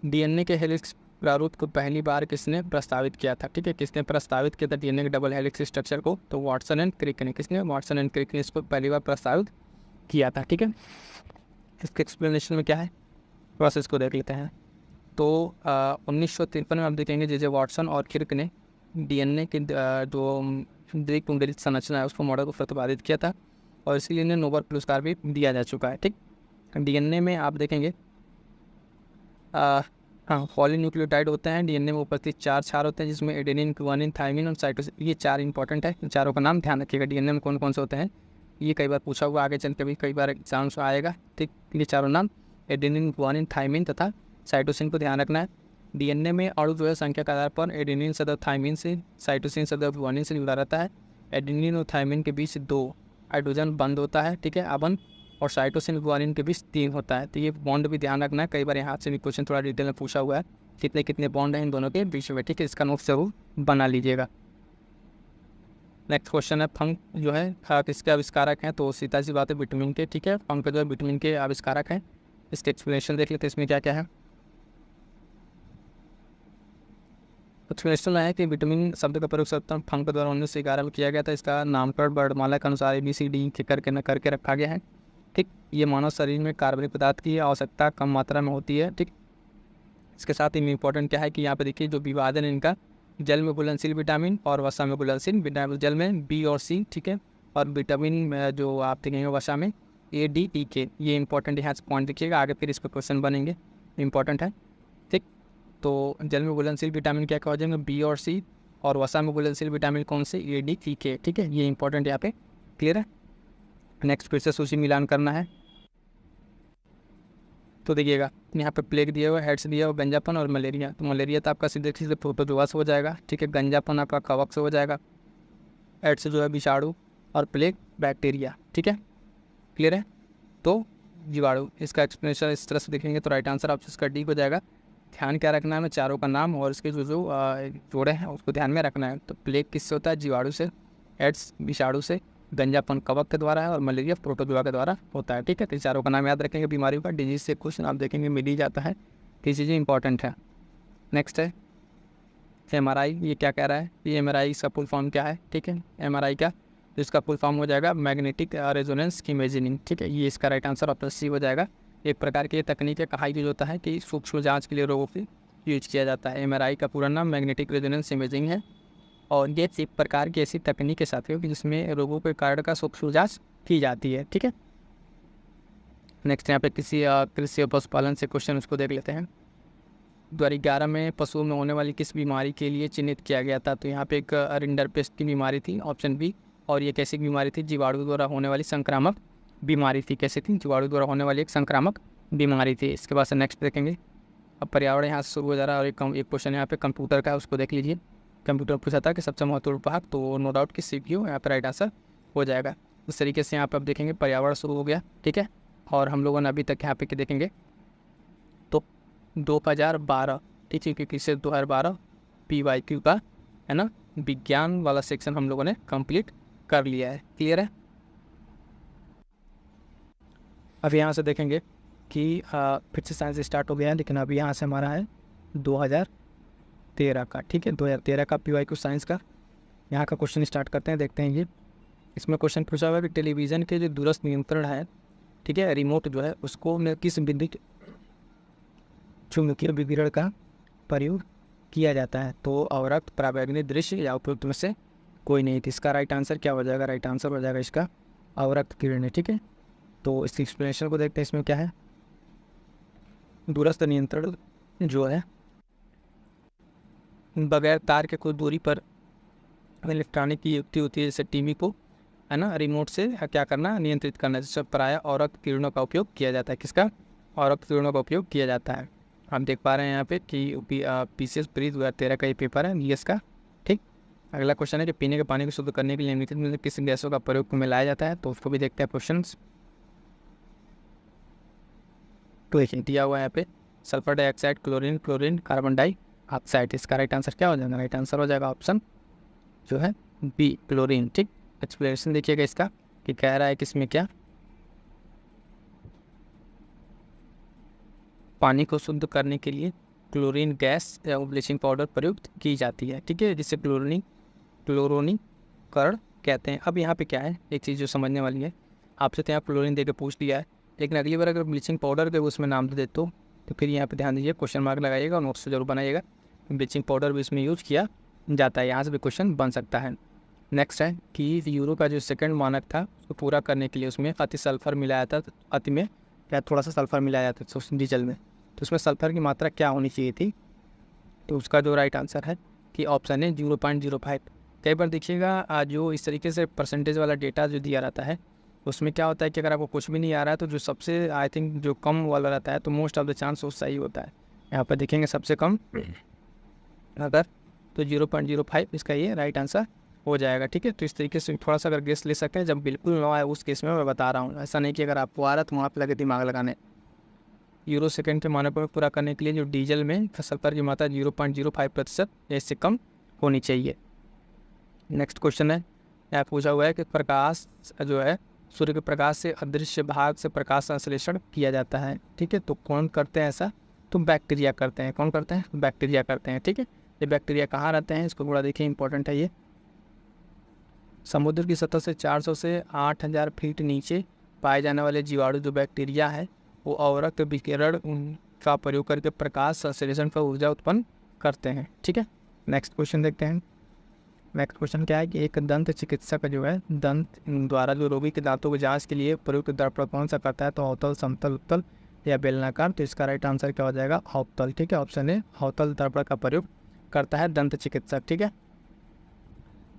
S1: डीएनए के हेलिक्स प्रारूप को पहली बार किसने प्रस्तावित किया था? ठीक है, किसने प्रस्तावित किया था डीएनए के डबल हेलिक्स स्ट्रक्चर को? तो वाटसन एंड क्रिक ने। किसने? वाटसन एंड क्रिक ने इसको पहली बार प्रस्तावित किया था। ठीक है, इसके एक्सप्लेनेशन में क्या है प्रोसेस को देख लेते हैं। तो 1953 में आप देखेंगे जे वाटसन और क्रिक ने डीएनए के जो द्विकुंडलित संरचना है उसको मॉडल को प्रतिपादित किया था, और इसीलिए इन्हें नोबेल पुरस्कार भी दिया जा चुका है। ठीक, डीएनए में आप देखेंगे हाँ पॉलीन्यूक्लियोटाइड होते हैं। डीएनए में उपस्थित 4 क्षार होते हैं जिसमें एडेनिन, गुआनिन, थायमिन और साइटोसिन, ये 4 इंपॉर्टेंट है। इन चारों का नाम ध्यान रखिएगा। डीएनए में कौन कौन से होते हैं ये कई बार पूछा हुआ, आगे चल के भी कई बार एग्जाम से आएगा। ठीक, ये चारों नाम एडेनिन, गुआनिन, थायमिन तथा साइटोसिन को ध्यान रखना है। डीएनए में अणु जो है संख्या के आधार पर एडेनिन सदर थाइमिन से, साइटोसिन सदर गुआनिन से जुड़ा रहता है। एडेनिन और थाइमिन के बीच 2 हाइड्रोजन बंद होता है, ठीक है, अबंध, और साइटोसिन गुआनिन के बीच 3 होता है। तो ये बॉन्ड भी ध्यान रखना है, कई बार यहाँ से भी क्वेश्चन थोड़ा डिटेल में पूछा हुआ है कितने कितने बॉन्ड हैं इन दोनों के बीच में, ठीक है, इसका नोट जरूर बना लीजिएगा। नेक्स्ट क्वेश्चन है फंक जो है किसके आविष्कारक हैं, तो सीधा सी बात है विटामिन के, ठीक है, फंक जो है विटामिन के आविष्कारक हैं। इसके एक्सप्लेनेशन देख लेते हैं इसमें क्या क्या है। एक्सप्लेनेशन है कि विटामिन शब्द का प्रयोग सर्वप्रथम फंक द्वारा 1911 में किया गया था। इसका नामकरण वर्णमाला के अनुसार ABCD करके रखा गया है, ठीक। ये मानव शरीर में कार्बनिक पदार्थ की आवश्यकता कम मात्रा में होती है, ठीक। इसके साथ ही इम्पोर्टेंट क्या है कि यहाँ पे देखिए जो विभाजन इनका, जल में घुलनशील विटामिन और वसा में घुलनशील विटामिन, जल में B और C, ठीक है, और विटामिन में जो आप देखेंगे वसा में ADEK। ये इंपॉर्टेंट यहाँ से पॉइंट देखिएगा, आगे फिर इस पर क्वेश्चन बनेंगे, इंपॉर्टेंट है, ठीक। तो जल में घुलनशील विटामिन क्या हो जाएंगे B और C, और वसा में घुलनशील विटामिन कौन से ADEK, ठीक है, ये इंपॉर्टेंट यहाँ पे क्लियर है। नेक्स्ट फिर से सूची मिलान करना है। तो देखिएगा यहाँ पे प्लेग दिया हुआ, हेड्स दिया हुआ, गंजापन और मलेरिया। तो मलेरिया तो आपका सीधे सीधे प्रोटोजोआ से हो जाएगा, ठीक है, गंजापन आपका कवक से हो जाएगा, हेड्स जो है विषाणु, और प्लेग बैक्टीरिया, ठीक है, क्लियर है। तो जीवाणु, इसका एक्सप्लेनेशन इस तरह से देखेंगे तो राइट आंसर आपसे इसका D हो जाएगा। ध्यान क्या रखना है, चारों का नाम और इसके जो जोड़े हैं उसको ध्यान में रखना है। तो प्लेग किससे होता है, जीवाणु से, एड्स विषाणु से, गंजापन कवक के द्वारा है, और मलेरिया प्रोटोजोआ के द्वारा होता है, ठीक है। तो चारों का नाम याद रखेंगे। बीमारियों का डिजीज से क्वेश्चन आप देखेंगे मिल ही जाता है, ये चीज़ें इंपॉर्टेंट है। नेक्स्ट है MRI। ये क्या कह रहा है, ये MRI इसका फुल फॉर्म क्या है, ठीक है, MRI का तो इसका फुल फॉर्म हो जाएगा मैग्नेटिक रेजोनेंस इमेजिंग, ठीक है, ये इसका राइट आंसर ऑप्शन C हो जाएगा। एक प्रकार की तकनीक है, कहा यूज होता है कि सूक्ष्म जाँच के लिए रोगों की यूज किया जाता है। MRI का पूरा नाम मैग्नेटिक रेजोनेंस इमेजिंग है, और ये एक प्रकार की ऐसी तकनीक के साथ है कि जिसमें रोगों के कारण का सूक्ष्म जांच की जाती है, ठीक है। नेक्स्ट यहाँ पे कृषि और पशुपालन से क्वेश्चन उसको देख लेते हैं। 2011 में पशुओं में होने वाली किस बीमारी के लिए चिन्हित किया गया था, तो यहाँ पे एक रिंडरपेस्ट की बीमारी थी, ऑप्शन B। और ये कैसी बीमारी थी, जीवाणु द्वारा होने वाली संक्रामक बीमारी थी। कैसी थी, जीवाणु द्वारा होने वाली एक संक्रामक बीमारी थी। इसके बाद से नेक्स्ट देखेंगे। अब पर्यावरण यहाँ से शुरू हो जा रहा है, और एक क्वेश्चन यहाँ पे कंप्यूटर का है, उसको देख लीजिए। कंप्यूटर पूछा था कि सबसे महत्वपूर्ण भाग, तो नो डाउट कि CPU यहाँ पर राइट आंसर हो जाएगा। इस तरीके से यहाँ पर आप देखेंगे पर्यावरण शुरू हो गया, ठीक है। और हम लोगों ने अभी तक यहाँ पे क्या देखेंगे तो 2012, ठीक है, क्योंकि से 2012 PYQ का है ना विज्ञान वाला सेक्शन हम लोगों ने कंप्लीट कर लिया है, क्लियर है। अब यहाँ से देखेंगे कि फिर से साइंस स्टार्ट हो गया है, लेकिन अभी यहाँ से हमारा है 2013 का, ठीक है, 2013 का PYQ साइंस का। यहाँ का क्वेश्चन स्टार्ट करते हैं, देखते हैं ये। इसमें क्वेश्चन पूछा हुआ है कि टेलीविज़न के जो दूरस्थ नियंत्रण है, ठीक है, रिमोट जो है उसको किस विद्युत चुंबकीय विकिरण का प्रयोग किया जाता है, तो अवरक्त, पराबैंगनी दृश्य या उपयुक्त में से कोई नहीं। तो इसका राइट आंसर क्या हो जाएगा, राइट आंसर हो जाएगा इसका अवरक्त किरण, ठीक है। तो इसकी एक्सप्लेनेशन को देखते हैं, इसमें क्या है। दूरस्थ नियंत्रण जो है बगैर तार के कुछ दूरी पर इलेक्ट्रॉनिक की युक्ति होती है, जैसे टीवी को है ना रिमोट से क्या करना, नियंत्रित करना, जिससे प्रायः अवरक्त किरणों का उपयोग किया जाता है। किसका, अवरक्त किरणों का उपयोग किया जाता है। हम देख पा रहे हैं यहाँ पे कि PCS प्री 2013 का ये पेपर है GS का, ठीक। अगला क्वेश्चन है कि पीने के पानी को शुद्ध करने के लिए निम्नलिखित में किस गैसों का प्रयोग में लाया जाता है, तो उसको भी देखते हैं क्वेश्चन। तो देखिए दिया हुआ है यहाँ पे sulphur dioxide, chlorine, carbon dioxide. इसका राइट आंसर क्या हो जाएगा, राइट आंसर हो जाएगा ऑप्शन जो है B, क्लोरीन, ठीक। एक्सप्लेनेशन देखिएगा इसका कि कह रहा है कि इसमें क्या, पानी को शुद्ध करने के लिए क्लोरीन गैस या ब्लीचिंग पाउडर प्रयुक्त की जाती है, ठीक है, जिसे क्लोरोनीकरण कहते हैं। अब यहाँ पे क्या है, एक चीज़ जो समझने वाली है, आपसे तो यहाँ क्लोरीन दे के पूछ दिया है, लेकिन अगली बार अगर ब्लीचिंग पाउडर के उसमें नाम दे देते हो तो फिर यहाँ पे ध्यान दीजिए, क्वेश्चन मार्क लगाइएगा और नोट्स जरूर बनाइएगा। ब्लीचिंग पाउडर भी इसमें यूज किया जाता है, यहाँ से भी क्वेश्चन बन सकता है। नेक्स्ट है कि यूरो का जो सेकंड मानक था उसको पूरा करने के लिए उसमें अति सल्फर मिलाया था, अति में क्या थोड़ा सा सल्फर मिलाया था डीजल में, तो उसमें सल्फर की मात्रा क्या होनी चाहिए थी, तो उसका जो राइट आंसर है कि ऑप्शन है 0.05। कई बार देखिएगा जो इस तरीके से परसेंटेज वाला डेटा जो दिया रहता है उसमें क्या होता है कि अगर आपको कुछ भी नहीं आ रहा है तो जो सबसे आई थिंक जो कम वाला रहता है तो मोस्ट ऑफ द चांस वो सही होता है। यहाँ पर देखेंगे सबसे कम अगर तो 0.05 इसका ये राइट आंसर हो जाएगा। ठीक है, तो इस तरीके से थोड़ा सा अगर गेस ले सकते हैं। जब बिल्कुल ना आए उस केस में मैं बता रहा हूँ, ऐसा नहीं कि अगर आपको आ रहा तो वहाँ पर लगे दिमाग लगाने। यूरो सेकेंड के मानक को पूरा करने के लिए जो डीजल में सल्फर की मात्रा 0.05% या इससे कम होनी चाहिए। नेक्स्ट क्वेश्चन है, यहाँ पूछा हुआ है कि प्रकाश जो है सूर्य के प्रकाश से अदृश्य भाग से प्रकाश संश्लेषण किया जाता है। ठीक है, तो कौन करते हैं ऐसा? तो बैक्टीरिया करते हैं। कौन करते हैं? बैक्टीरिया करते हैं। ठीक है, ये बैक्टीरिया कहाँ रहते हैं इसको थोड़ा देखिए, इंपॉर्टेंट है ये। समुद्र की सतह से 400 से 8000 फीट नीचे पाए जाने वाले जीवाणु जो बैक्टीरिया है वो अवरक्त विकिरण का प्रयोग करके प्रकाश संश्लेषण पर ऊर्जा उत्पन्न करते हैं। ठीक है, नेक्स्ट क्वेश्चन देखते हैं। नेक्स्ट क्वेश्चन क्या है कि एक दंत चिकित्सक जो है दंत द्वारा जो रोगी के दांतों की जांच के लिए प्रयुक्त दर्पण कौन सा करता है? तो अवतल, समतल, उत्तल या बेलनाकार। तो इसका राइट आंसर क्या हो जाएगा? अवतल। ठीक है, ऑप्शन ए अवतल दर्पण का प्रयोग करता है दंत चिकित्सक। ठीक है,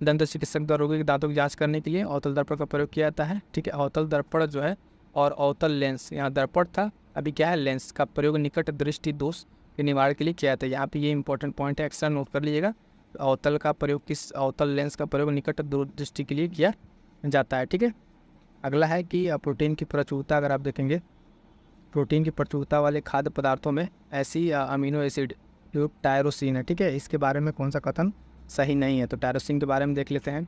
S1: दंत चिकित्सक द्वारा रोगी के दांतों की जांच करने के लिए अवतल दर्पण का प्रयोग किया जाता है। ठीक है, अवतल दर्पण जो है और अवतल लेंस, यहाँ दर्पण था अभी क्या है लेंस, का प्रयोग निकट दृष्टि दोष के निवारण के लिए किया जाता है। यहाँ पे ये इंपॉर्टेंट पॉइंट है, एक्स्ट्रा नोट कर लीजिएगा। अवतल का प्रयोग किस, अवतल लेंस का प्रयोग निकट दूरदृष्टि के लिए किया जाता है। ठीक है, अगला है कि प्रोटीन की प्रचुरता, अगर आप देखेंगे प्रोटीन की प्रचुरता वाले खाद्य पदार्थों में ऐसी अमीनो एसिड जो टायरोसिन है। ठीक है, इसके बारे में कौन सा कथन सही नहीं है? तो टायरोसिन के बारे में देख लेते हैं।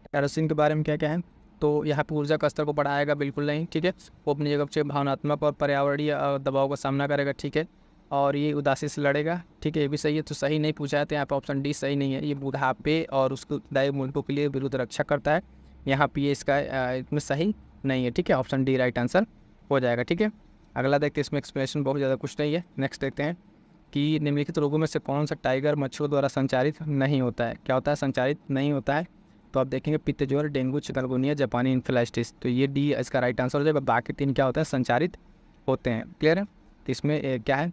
S1: टायरोसिन के बारे में क्या क्या है? तो यहाँ पर ऊर्जा का स्तर को बढ़ाएगा, बिल्कुल नहीं। ठीक है, वो अपनी जगह से भावनात्मक और पर्यावरणीय दबाव का सामना करेगा। ठीक है, और ये उदासी से लड़ेगा। ठीक है, ये भी सही है। तो सही नहीं पूछा है तो यहाँ पर ऑप्शन डी सही नहीं है। ये बुढ़ापे और उसके उत्तरदायी मुल्कों के लिए विरुद्ध रक्षा करता है। यहाँ पे ये इसका इसमें सही नहीं है। ठीक है, ऑप्शन डी राइट आंसर हो जाएगा। ठीक है, अगला देखते हैं, इसमें एक्सप्लेनेशन बहुत ज़्यादा कुछ नहीं है। नेक्स्ट देखते हैं कि निम्नलिखित रोगों में से कौन सा टाइगर मच्छरों द्वारा संचारित नहीं होता है? क्या होता है? संचारित नहीं होता है। तो आप देखेंगे पित्त ज्वर, डेंगू, चिकनगुनिया, जापानी इन्फ्लूएंजा। तो ये डी इसका राइट आंसर हो जाएगा। बाकी 3 क्या होते हैं? संचारित होते हैं। क्लियर है? तो इसमें क्या है,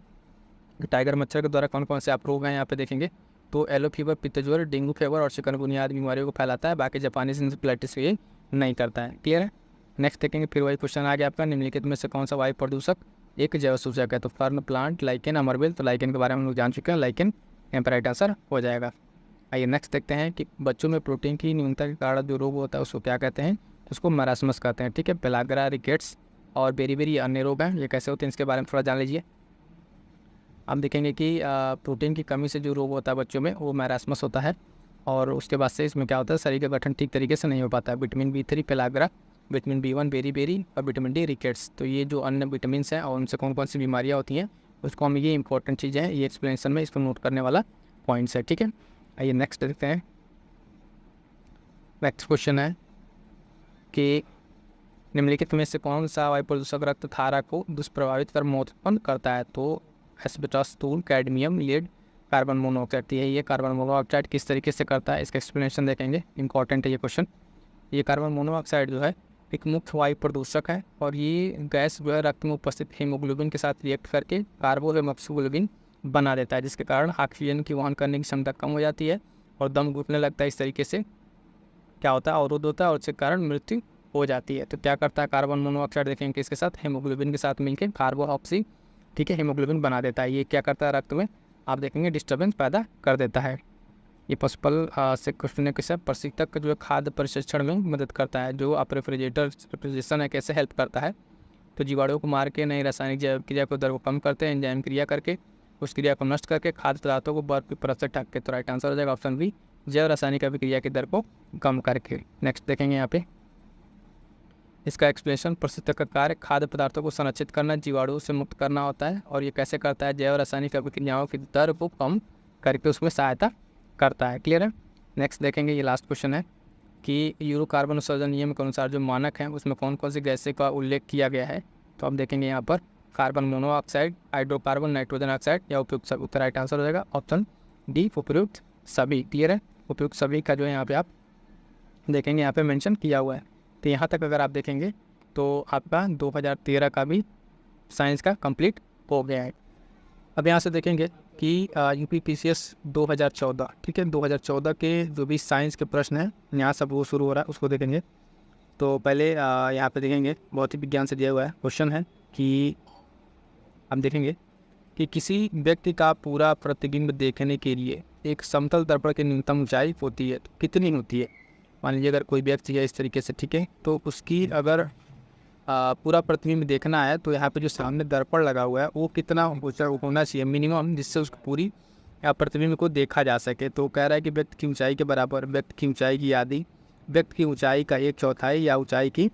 S1: टाइगर मच्छर के द्वारा कौन कौन से आप रोग हैं यहाँ पे देखेंगे तो येलो फीवर, पित्त ज्वर, डेंगू फीवर और चिकनगुनिया आदि बीमारियों को फैलाता है। बाकी जापानी इन्फ्लूएंजा ये नहीं करता है। क्लियर है? नेक्स्ट देखेंगे, फिर वही क्वेश्चन आ गया आपका, निम्नलिखित में से कौन सा वायु प्रदूषक एक जैव सूचक है? तो फर्न, प्लांट, लाइकेन, अमरबेल। तो लाइकेन के बारे में हम लोग जान चुके हैं, लाइकेन यहाँ पर राइट आंसर हो जाएगा। आइए नेक्स्ट देखते हैं कि बच्चों में प्रोटीन की न्यूनता के कारण जो रोग होता है उसको क्या कहते हैं? उसको मरासमस कहते हैं। ठीक है, पेलाग्रा, रिकेट्स और बेरी अन्य रोग हैं। ये कैसे होते हैं इसके बारे में थोड़ा जान लीजिए। आप देखेंगे कि प्रोटीन की कमी से जो रोग होता है बच्चों में वो मैरास्मस होता है। और उसके बाद से इसमें क्या होता है, शरीर का गठन ठीक तरीके से नहीं हो पाता है। Vitamin B3 pellagra, vitamin B1 beri और विटामिन डी रिकेट्स। तो ये जो अन्य विटामिन हैं और उनसे कौन कौन सी बीमारियाँ होती हैं उसको हम, ये इंपॉर्टेंट चीज़ें हैं, ये एक्सप्लेनेशन में इसको नोट करने वाला पॉइंट्स है। ठीक है, आइए नेक्स्ट देखते हैं। नेक्स्ट क्वेश्चन है कि निम्नलिखित में से कौन सा वायु प्रदूषक रक्त धारा को दुष्प्रभावित कर मौत उत्पन्न करता है? तो एस्बेस्टॉस, धूल, कैडमियम, लेड, कार्बन मोनोऑक्साइड। है ये कार्बन मोनोऑक्साइड किस तरीके से करता है इसका एक्सप्लेनेशन देखेंगे, इंपॉर्टेंट है ये क्वेश्चन। ये कार्बन मोनोऑक्साइड जो है एक मुख्य वायु प्रदूषक है और ये गैस जो है रक्त में उपस्थित हीमोग्लोबिन के साथ रिएक्ट करके कार्बोहेमोग्लोबिन बना देता है, जिसके कारण ऑक्सीजन की वहन करने की क्षमता कम हो जाती है और दम घुटने लगता है। इस तरीके से क्या होता है, अवरोध होता है और इसके कारण मृत्यु हो जाती है। तो क्या करता है कार्बन मोनोऑक्साइड देखेंगे किसके साथ, हीमोग्लोबिन के साथ मिलकर कार्बोऑक्सी, ठीक है, हीमोग्लोबिन बना देता है। ये क्या करता है रक्त में आप देखेंगे डिस्टर्बेंस पैदा कर देता है। ये पॉसिबल से क्वेश्चन के साथ प्रशिक्षक जो है खाद्य प्रशिक्षण में मदद करता है। जो आप रेफ्रिजरेशन है कैसे हेल्प करता है, तो जीवाणुओं को मार के नई रासायनिक जैव क्रिया को दर को कम करते हैं, एंजाइम क्रिया करके उस क्रिया को नष्ट करके खाद्य पदार्थों को बर्फ की परत से ढक के। तो राइट आंसर हो जाएगा ऑप्शन बी, जैव रासायनिक अभिक्रिया की दर को कम करके। नेक्स्ट देखेंगे यहाँ पे इसका एक्सप्लेनेशन, प्रशिक्षक का कार्य खाद्य पदार्थों को संरक्षित करना, जीवाणुओं से मुक्त करना होता है और ये कैसे करता है, जैव रासायनिक अभिक्रियाओं की दर को कम करके उसमें सहायता करता है। क्लियर है? नेक्स्ट देखेंगे, ये लास्ट क्वेश्चन है कि यूरो कार्बन उत्सर्जन नियम के अनुसार जो मानक है उसमें कौन कौन सी गैसें का उल्लेख किया गया है। तो आप देखेंगे यहाँ पर carbon monoxide, hydrocarbon, nitrogen oxide या उपयुक्त सभी। उत्तर राइट आंसर हो जाएगा ऑप्शन डी, उपयुक्त सभी। क्लियर है? उपयुक्त सभी का जो है यहाँ पे आप देखेंगे यहाँ पे मेंशन किया हुआ है। तो यहाँ तक अगर आप देखेंगे तो आपका 2013 का भी साइंस का कंप्लीट हो गया है। अब यहाँ से देखेंगे कि UPPCS 2014, ठीक है, 2014 के जो भी साइंस के प्रश्न हैं यहाँ सब वो शुरू हो रहा है, उसको देखेंगे। तो पहले यहाँ पे देखेंगे भौतिक विज्ञान से दिया हुआ है क्वेश्चन है कि हम देखेंगे कि किसी व्यक्ति का पूरा प्रतिबिंब देखने के लिए एक समतल दर्पण की न्यूनतम ऊंचाई होती है, तो कितनी होती है? मान लीजिए अगर कोई व्यक्ति है इस तरीके से, ठीक है, तो उसकी अगर पूरा प्रतिबिंब देखना है तो यहाँ पे जो सामने दर्पण लगा हुआ है वो कितना ऊंचा होना चाहिए मिनिमम, जिससे उसको पूरी प्रतिबिंब को देखा जा सके। तो कह रहा है कि व्यक्ति की ऊंचाई के बराबर व्यक्ति की ऊंचाई की आधी, व्यक्ति की ऊंचाई का 1/4 या ऊंचाई की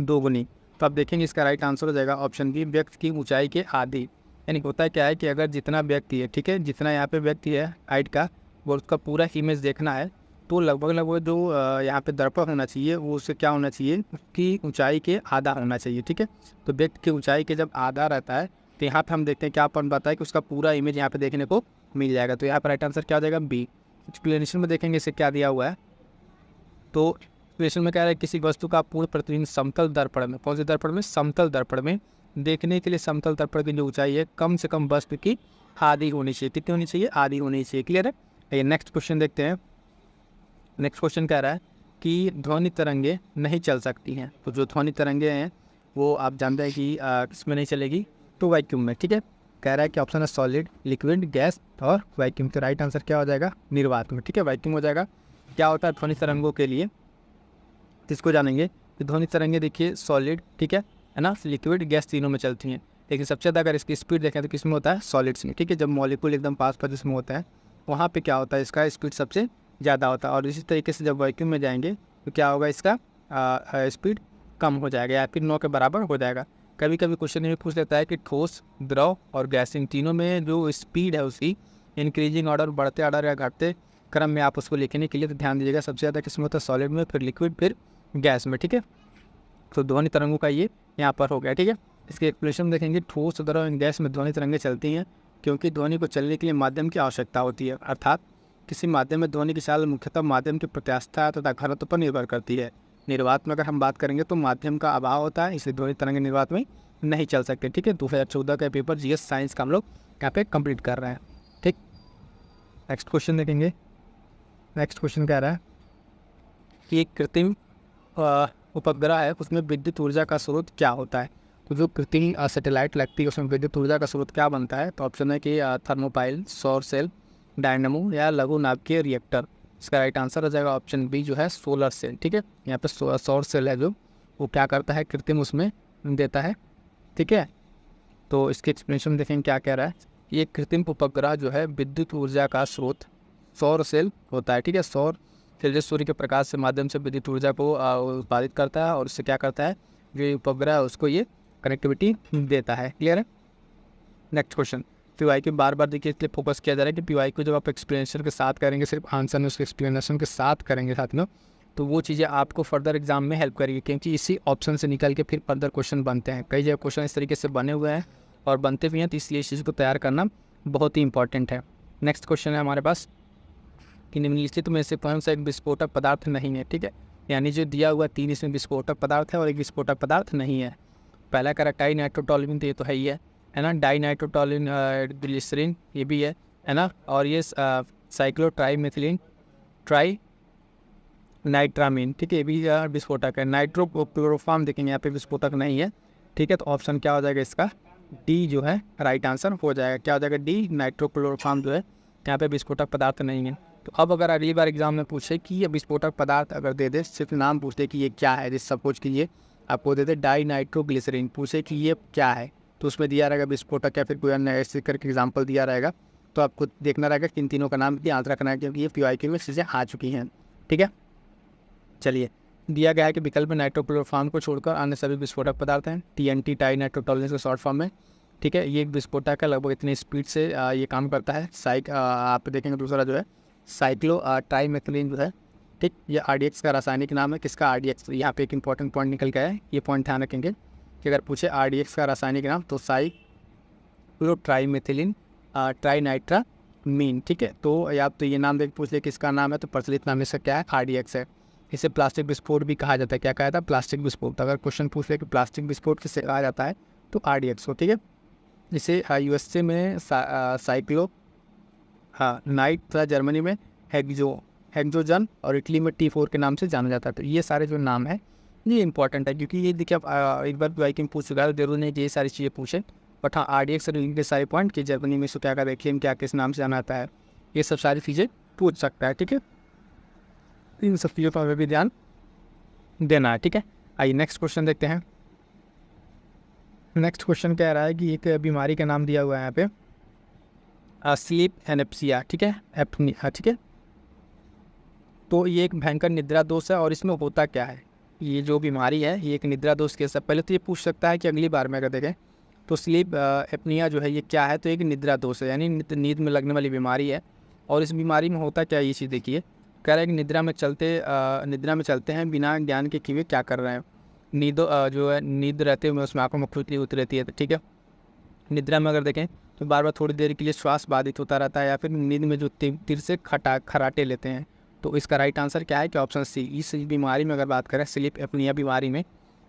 S1: 2 गुनी। तो आप देखेंगे इसका राइट आंसर हो जाएगा ऑप्शन बी, व्यक्ति की ऊंचाई के आधी। यानी होता है क्या है कि अगर जितना व्यक्ति है, ठीक है, जितना यहाँ पे व्यक्ति है हाइट का, वो उसका पूरा इमेज देखना है तो लगभग जो यहाँ पे दर्पण होना चाहिए वो उससे क्या होना चाहिए, उसकी ऊंचाई के आधा होना चाहिए, ठीक है। तो व्यक्ति की ऊंचाई के जब आधा रहता है तो यहाँ पे हम देखते हैं क्या अपन पाता है कि उसका पूरा इमेज यहाँ पे देखने को मिल जाएगा। तो यहाँ पर राइट आंसर क्या हो जाएगा, बी। एक्सप्लेनेशन में देखेंगे इसे क्या दिया हुआ है। तो एक्सप्लेनेशन में कह रहा है किसी वस्तु का पूर्ण प्रतिबिंब समतल दर्पण में, कौन से दर्पण में, समतल दर्पण में देखने के लिए समतल दर्पण की जो ऊंचाई है कम से कम वस्तु की आधी होनी चाहिए। कितनी होनी चाहिए, आधी होनी चाहिए। क्लियर है। ये नेक्स्ट क्वेश्चन देखते हैं। नेक्स्ट क्वेश्चन कह रहा है कि ध्वनि तरंगे नहीं चल सकती हैं। तो जो ध्वनि तरंगे हैं वो आप जानते हैं कि किसमें नहीं चलेगी, तो वैक्यूम में, ठीक है। कह रहा है कि ऑप्शन है सॉलिड, लिक्विड, गैस और वैक्यूम। तो राइट आंसर क्या हो जाएगा, निर्वात में, ठीक है, वैक्यूम हो जाएगा। क्या होता है ध्वनि तरंगों के लिए, इसको जानेंगे कि ध्वनि तरंगे देखिए सॉलिड, ठीक है ना, लिक्विड, गैस तीनों में चलती हैं। लेकिन सबसे ज़्यादा अगर इसकी स्पीड देखें तो किस में होता है, सॉलिड्स में, ठीक है। जब मॉलिक्यूल एकदम पास पास जिसमें होता है वहाँ पे क्या होता है, इसका स्पीड सबसे ज़्यादा होता है। और इसी तरीके से जब वैक्यूम में जाएंगे तो क्या होगा, इसका स्पीड कम हो जाएगा या फिर 9 के बराबर हो जाएगा। कभी कभी क्वेश्चन ये पूछ लेता है कि ठोस, द्रव और गैस, इन तीनों में जो स्पीड है उसकी इंक्रीजिंग ऑर्डर, बढ़ते ऑर्डर या घटते क्रम में आप उसको लिखने के लिए तो ध्यान दीजिएगा। सबसे ज़्यादा किस में होता है, सॉलिड में, फिर लिक्विड, फिर गैस में, ठीक है। तो ध्वनि तरंगों का ये यहाँ पर हो गया, ठीक है। इसके एक्सप्लेनेशन देखेंगे। ठोस, द्रव और गैस में ध्वनि तरंगें चलती हैं क्योंकि ध्वनि को चलने के लिए माध्यम की आवश्यकता होती है। अर्थात किसी माध्यम में ध्वनि की चाल मुख्यतः माध्यम की प्रत्यास्थता तथा घनत्व पर निर्भर करती है। निर्वात में अगर हम बात करेंगे तो माध्यम का अभाव होता है, इसलिए ध्वनि तरंगे निर्वात में नहीं चल सकते, ठीक है। 2014 का पेपर जीएस साइंस का हम लोग यहाँ पे कंप्लीट कर रहे हैं, ठीक। नेक्स्ट क्वेश्चन देखेंगे। नेक्स्ट क्वेश्चन कह रहा है कि एक कृत्रिम उपग्रह है, उसमें विद्युत ऊर्जा का स्रोत क्या होता है। तो जो कृत्रिम सैटेलाइट लगती है उसमें विद्युत ऊर्जा का स्रोत क्या बनता है। तो ऑप्शन है कि थर्मोपाइल, सौर सेल, डायनामो या लघु नाभिकीय रिएक्टर। इसका राइट आंसर हो जाएगा ऑप्शन बी, जो है सोलर सेल, ठीक है। यहाँ पे सौर सेल है जो वो क्या करता है, कृत्रिम उसमें देता है, ठीक है। तो इसके एक्सप्लेनेशन देखेंगे क्या कह रहा है। ये कृत्रिम उपग्रह जो है विद्युत ऊर्जा का स्रोत सौर सेल होता है, ठीक है। सौर सेल जो सूर्य के प्रकाश के माध्यम से विद्युत ऊर्जा को उत्पादित करता है और उससे क्या करता है, जो उपग्रह है उसको ये कनेक्टिविटी देता है। क्लियर है। Next question. पीवाईक्यू बार बार देखिए इसलिए फोकस किया जा रहा है कि पीवाईक्यू जब आप एक्सप्लेनेशन के साथ करेंगे, सिर्फ आंसर में उसके एक्सप्लेनेशन के साथ करेंगे साथ में, तो वो चीज़ें आपको फर्दर एग्जाम में हेल्प करेगी, क्योंकि इसी ऑप्शन से निकल के फिर फर्दर क्वेश्चन बनते हैं। कई जगह क्वेश्चन इस तरीके से बने हुए हैं और बनते भी हैं, तो इसलिए इस चीज़ को तैयार करना बहुत ही इंपॉर्टेंट है। नेक्स्ट क्वेश्चन है हमारे पास कि निम्नलिखित में से कौन सा एक विस्फोटक पदार्थ नहीं है, ठीक है। यानी जो दिया हुआ 3 इसमें विस्फोटक पदार्थ है और एक विस्फोटक पदार्थ नहीं है। पहला कह रहा टाई नाइट्रोटोलुइन, तो ये तो है ही है ना। डाई नाइट्रोटोलुइन ग्लिसरीन ये भी है ना। और ये साइक्लोट्राइमेथिलीन ट्राई नाइट्रामीन, ठीक है, ये भी विस्फोटक है। नाइट्रोक्लोरोफॉर्म देखेंगे यहाँ पे विस्फोटक नहीं है, ठीक है। तो ऑप्शन क्या हो जाएगा इसका, डी जो है राइट आंसर हो जाएगा। क्या हो जाएगा, डी, नाइट्रोक्लोरोफॉर्म जो है यहाँ पे विस्फोटक पदार्थ नहीं है। तो अब अगर अगली बार एग्जाम में पूछे कि ये विस्फोटक पदार्थ अगर दे दे, सिर्फ नाम पूछते कि ये क्या है, जिस सपोज कीजिए आपको दे दे डाई नाइट्रोग्लिसरीन, पूछे कि ये क्या है, तो उसमें दिया रहेगा विस्फोटक या फिर कोई अन्य ऐसे करके एग्जाम्पल दिया रहेगा। तो आपको देखना रहेगा कि इन तीनों का नाम याद रखना है, क्योंकि ये पीवाईक्यू में चीज़ें आ चुकी हैं, ठीक है। चलिए, दिया गया है कि विकल्प में नाइट्रोक्लोरोफॉर्म को छोड़कर अन्य सभी विस्फोटक पदार्थ हैं, TNT टाई नाइट्रोटोलुइन के शॉर्ट फॉर्म में, ठीक है। ये एक विस्फोटक है, लगभग इतनी स्पीड से ये काम करता है। आप देखेंगे दूसरा जो है साइक्लो ट्राइमेथिलीन जो है, ठीक, ये RDX का रासायनिक नाम है। किसका, RDX। यहाँ पे एक इंपॉर्टेंट पॉइंट निकल गया है, ये पॉइंट ध्यान रखेंगे कि अगर पूछे RDX का रासायनिक नाम तो साइक्लो ट्राइमेथिलीन ट्राइनाइट्रामीन, ठीक है। तो या तो ये नाम देख पूछ ले किसका नाम है, तो प्रचलित नाम इसका क्या है, RDX है। इसे प्लास्टिक विस्फोट भी कहा जाता है। क्या कहा जाता है, प्लास्टिक विस्फोट। अगर क्वेश्चन पूछ ले कि प्लास्टिक विस्फोट किसे कहा जाता है, तो RDX को, ठीक है। इसे USA में साइक्लो नाइट तथा जर्मनी में हेक्सोजन और इटली में T4 के नाम से जाना जाता है। तो ये सारे जो नाम है ये इंपॉर्टेंट है, क्योंकि ये देखिए आप एक बार पीवाईक्यू में पूछ चुका है, तो जरूर नहीं कि ये सारी चीज़ें पूछे। बट हाँ RDX से रिलेटेड सारे पॉइंट कि जर्मनी में इसको क्या कहते हैं, खेम क्या किस नाम से जाना आता है, ये सब सारी चीज़ें पूछ सकता है। ठीक है, इन सब चीज़ों पर भी ध्यान देना है। ठीक है, आइए नेक्स्ट क्वेश्चन देखते हैं। नेक्स्ट क्वेश्चन कह रहा है कि एक बीमारी का नाम दिया हुआ है यहाँ पे स्लीप एनेप्सिया। ठीक है, एप्निया। ठीक है, तो ये एक भयंकर निद्रा दोष है और इसमें होता क्या है, ये जो बीमारी है ये एक निद्रा दोष के सब पहले तो ये पूछ सकता है कि अगली बार में अगर देखें तो स्लीप एप्निया जो है ये क्या है, तो एक निद्रा दोष है, यानी नींद में लगने वाली बीमारी है। और इस बीमारी में होता क्या है ये चीज़ देखिए, कह रहा है कि निद्रा में चलते हैं बिना ज्ञान के कि वे क्या कर रहे हैं। जो है नींद रहते हुए उसमें आंखों में खुजली होती रहती है। ठीक है, निद्रा में अगर देखें तो बार बार थोड़ी देर के लिए श्वास बाधित होता रहता है, या फिर नींद में जो तीर से खराटे लेते हैं। तो इसका राइट आंसर क्या है कि ऑप्शन सी। इस बीमारी में अगर बात करें स्लीप एप्निया बीमारी में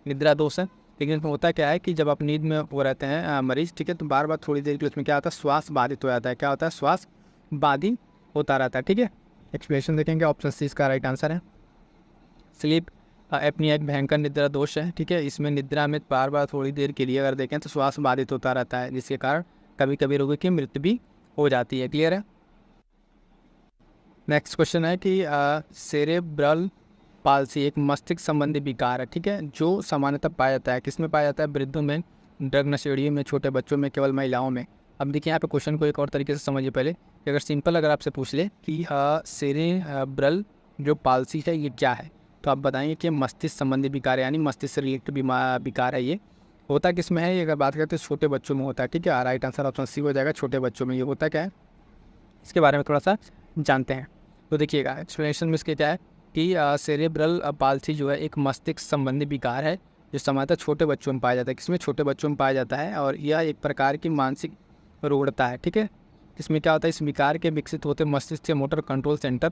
S1: निद्रा दोष है, लेकिन इसमें होता क्या है कि जब आप नींद में वो रहते हैं मरीज, ठीक है, तो बार बार थोड़ी देर के लिए उसमें क्या होता है, श्वास बाधित हो जाता है। क्या होता है, श्वास बाधित होता रहता है। ठीक है, एक्सप्लेनेशन देखेंगे, ऑप्शन सी इसका राइट आंसर है। स्लीप एप्निया एक भयंकर निद्रा दोष है। ठीक है, इसमें निद्रा में बार बार थोड़ी देर के लिए अगर देखें तो श्वास बाधित होता रहता है, जिसके कारण कभी कभी रोगी की मृत्यु भी हो जाती है। क्लियर है। नेक्स्ट क्वेश्चन है कि सेरेब्रल पाल्सी एक मस्तिष्क संबंधी विकार है। ठीक है, जो सामान्यतः पाया जाता है, किसमें पाया जाता है, वृद्धों में, ड्रग नशेड़ियों में, छोटे बच्चों में, केवल महिलाओं में। अब देखिए यहाँ पे क्वेश्चन को एक और तरीके से समझिए पहले कि अगर सिंपल अगर आपसे पूछ ले कि सेरेब्रल जो पाल्सी है ये क्या है, तो आप बताएंगे कि मस्तिष्क संबंधी विकार है, यानी मस्तिष्क से रिलेटेड विकार है। ये होता किस में है, ये अगर बात करते हैं छोटे बच्चों में होता है। ठीक है, राइट आंसर ऑप्शन सी हो जाएगा, छोटे बच्चों में ये होता क्या है, इसके बारे में थोड़ा सा जानते हैं। तो देखिएगा एक्सप्लेनेशन में इसके क्या है कि सेरेब्रल पाल्सी जो है एक मस्तिष्क संबंधी विकार है जो सामान्यतः छोटे बच्चों में पाया जाता है। किसमें, छोटे बच्चों में पाया जाता है, और यह एक प्रकार की मानसिक रूढ़ता है। ठीक है, इसमें क्या होता है, इस विकार के विकसित होते मस्तिष्क के मोटर कंट्रोल सेंटर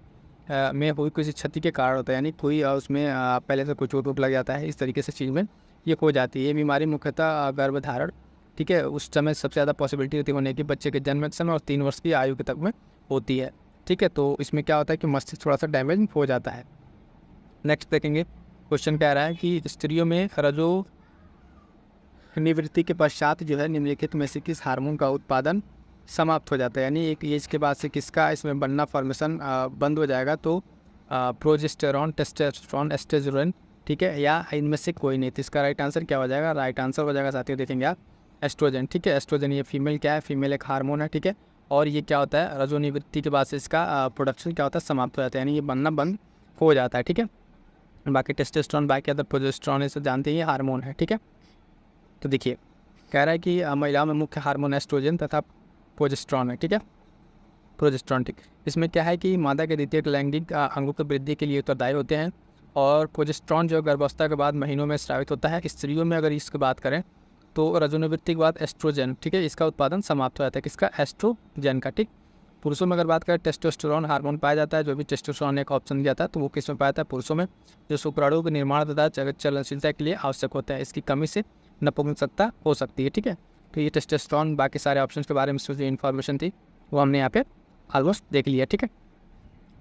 S1: में हुई किसी क्षति के कारण होता है, यानी कोई उसमें पहले से कोई चोट लग जाता है, इस तरीके से चीज़ में ये हो जाती है। ये बीमारी मुख्यतः गर्भधारण, ठीक है, उस समय सबसे ज़्यादा पॉसिबिलिटी होती है होने की बच्चे के जन्म के समय और 3 वर्ष की आयु के तक में होती है। ठीक है, तो इसमें क्या होता है कि मस्तिष्क थोड़ा सा डैमेज हो जाता है। नेक्स्ट देखेंगे, क्वेश्चन कह रहा है कि स्त्रियों में रजो निवृत्ति के पश्चात जो है निम्नलिखित में से किस हार्मोन का उत्पादन समाप्त हो जाता है, यानी एक एज के बाद से किसका इसमें बनना फॉर्मेशन बंद हो जाएगा। तो प्रोजेस्टेरॉन, टेस्टोस्टेरोन, एस्ट्रोजन, ठीक है, या इनमें से कोई नहीं। तो इसका राइट आंसर क्या हो जाएगा, राइट आंसर हो जाएगा साथियों देखेंगे आप एस्ट्रोजन। ठीक है, एस्ट्रोजन ये फीमेल क्या है, फीमेल एक हार्मोन है। ठीक है, और ये क्या होता है, रजोनिवृत्ति के बाद से इसका प्रोडक्शन क्या होता है, समाप्त हो जाता है, यानी ये बनना बंद हो जाता है। ठीक है, बाकी टेस्टोस्टेरोन बाकी अदर प्रोजेस्टेरॉन इसे जानते हैं ये हार्मोन है। ठीक है, तो देखिए कह रहा है कि महिलाओं में मुख्य हार्मोन एस्ट्रोजन तथा प्रोजेस्टेरॉन है। ठीक है, प्रोजेस्टेरॉन, ठीक, इसमें क्या है कि मादा के द्वितीयक लैंगिक अंगों की वृद्धि के लिए उत्तरदायी होते हैं, और प्रोजेस्टेरॉन जो गर्भावस्था के बाद महीनों में स्रावित होता है। स्त्रियों में अगर इसकी बात करें तो रजोनिवृत्ति के बाद एस्ट्रोजन, ठीक है, इसका उत्पादन समाप्त हो जाता है, किसका, एस्ट्रोजन का। ठीक, पुरुषों में अगर बात करें टेस्टोस्टेरोन हार्मोन पाया जाता है, जो भी टेस्टोस्टेरोन एक ऑप्शन दिया था, तो वो किस में पाया जाता है, पुरुषों में, जो शुक्राणु के निर्माण तथा चलनशीलता के लिए आवश्यक होता है। इसकी कमी से नपुंसकता हो सकती है। ठीक है, तो ये टेस्टोस्टेरोन बाकी सारे ऑप्शन के बारे में जो इन्फॉर्मेशन थी वो हमने यहाँ पे ऑलमोस्ट देख लिया। ठीक है,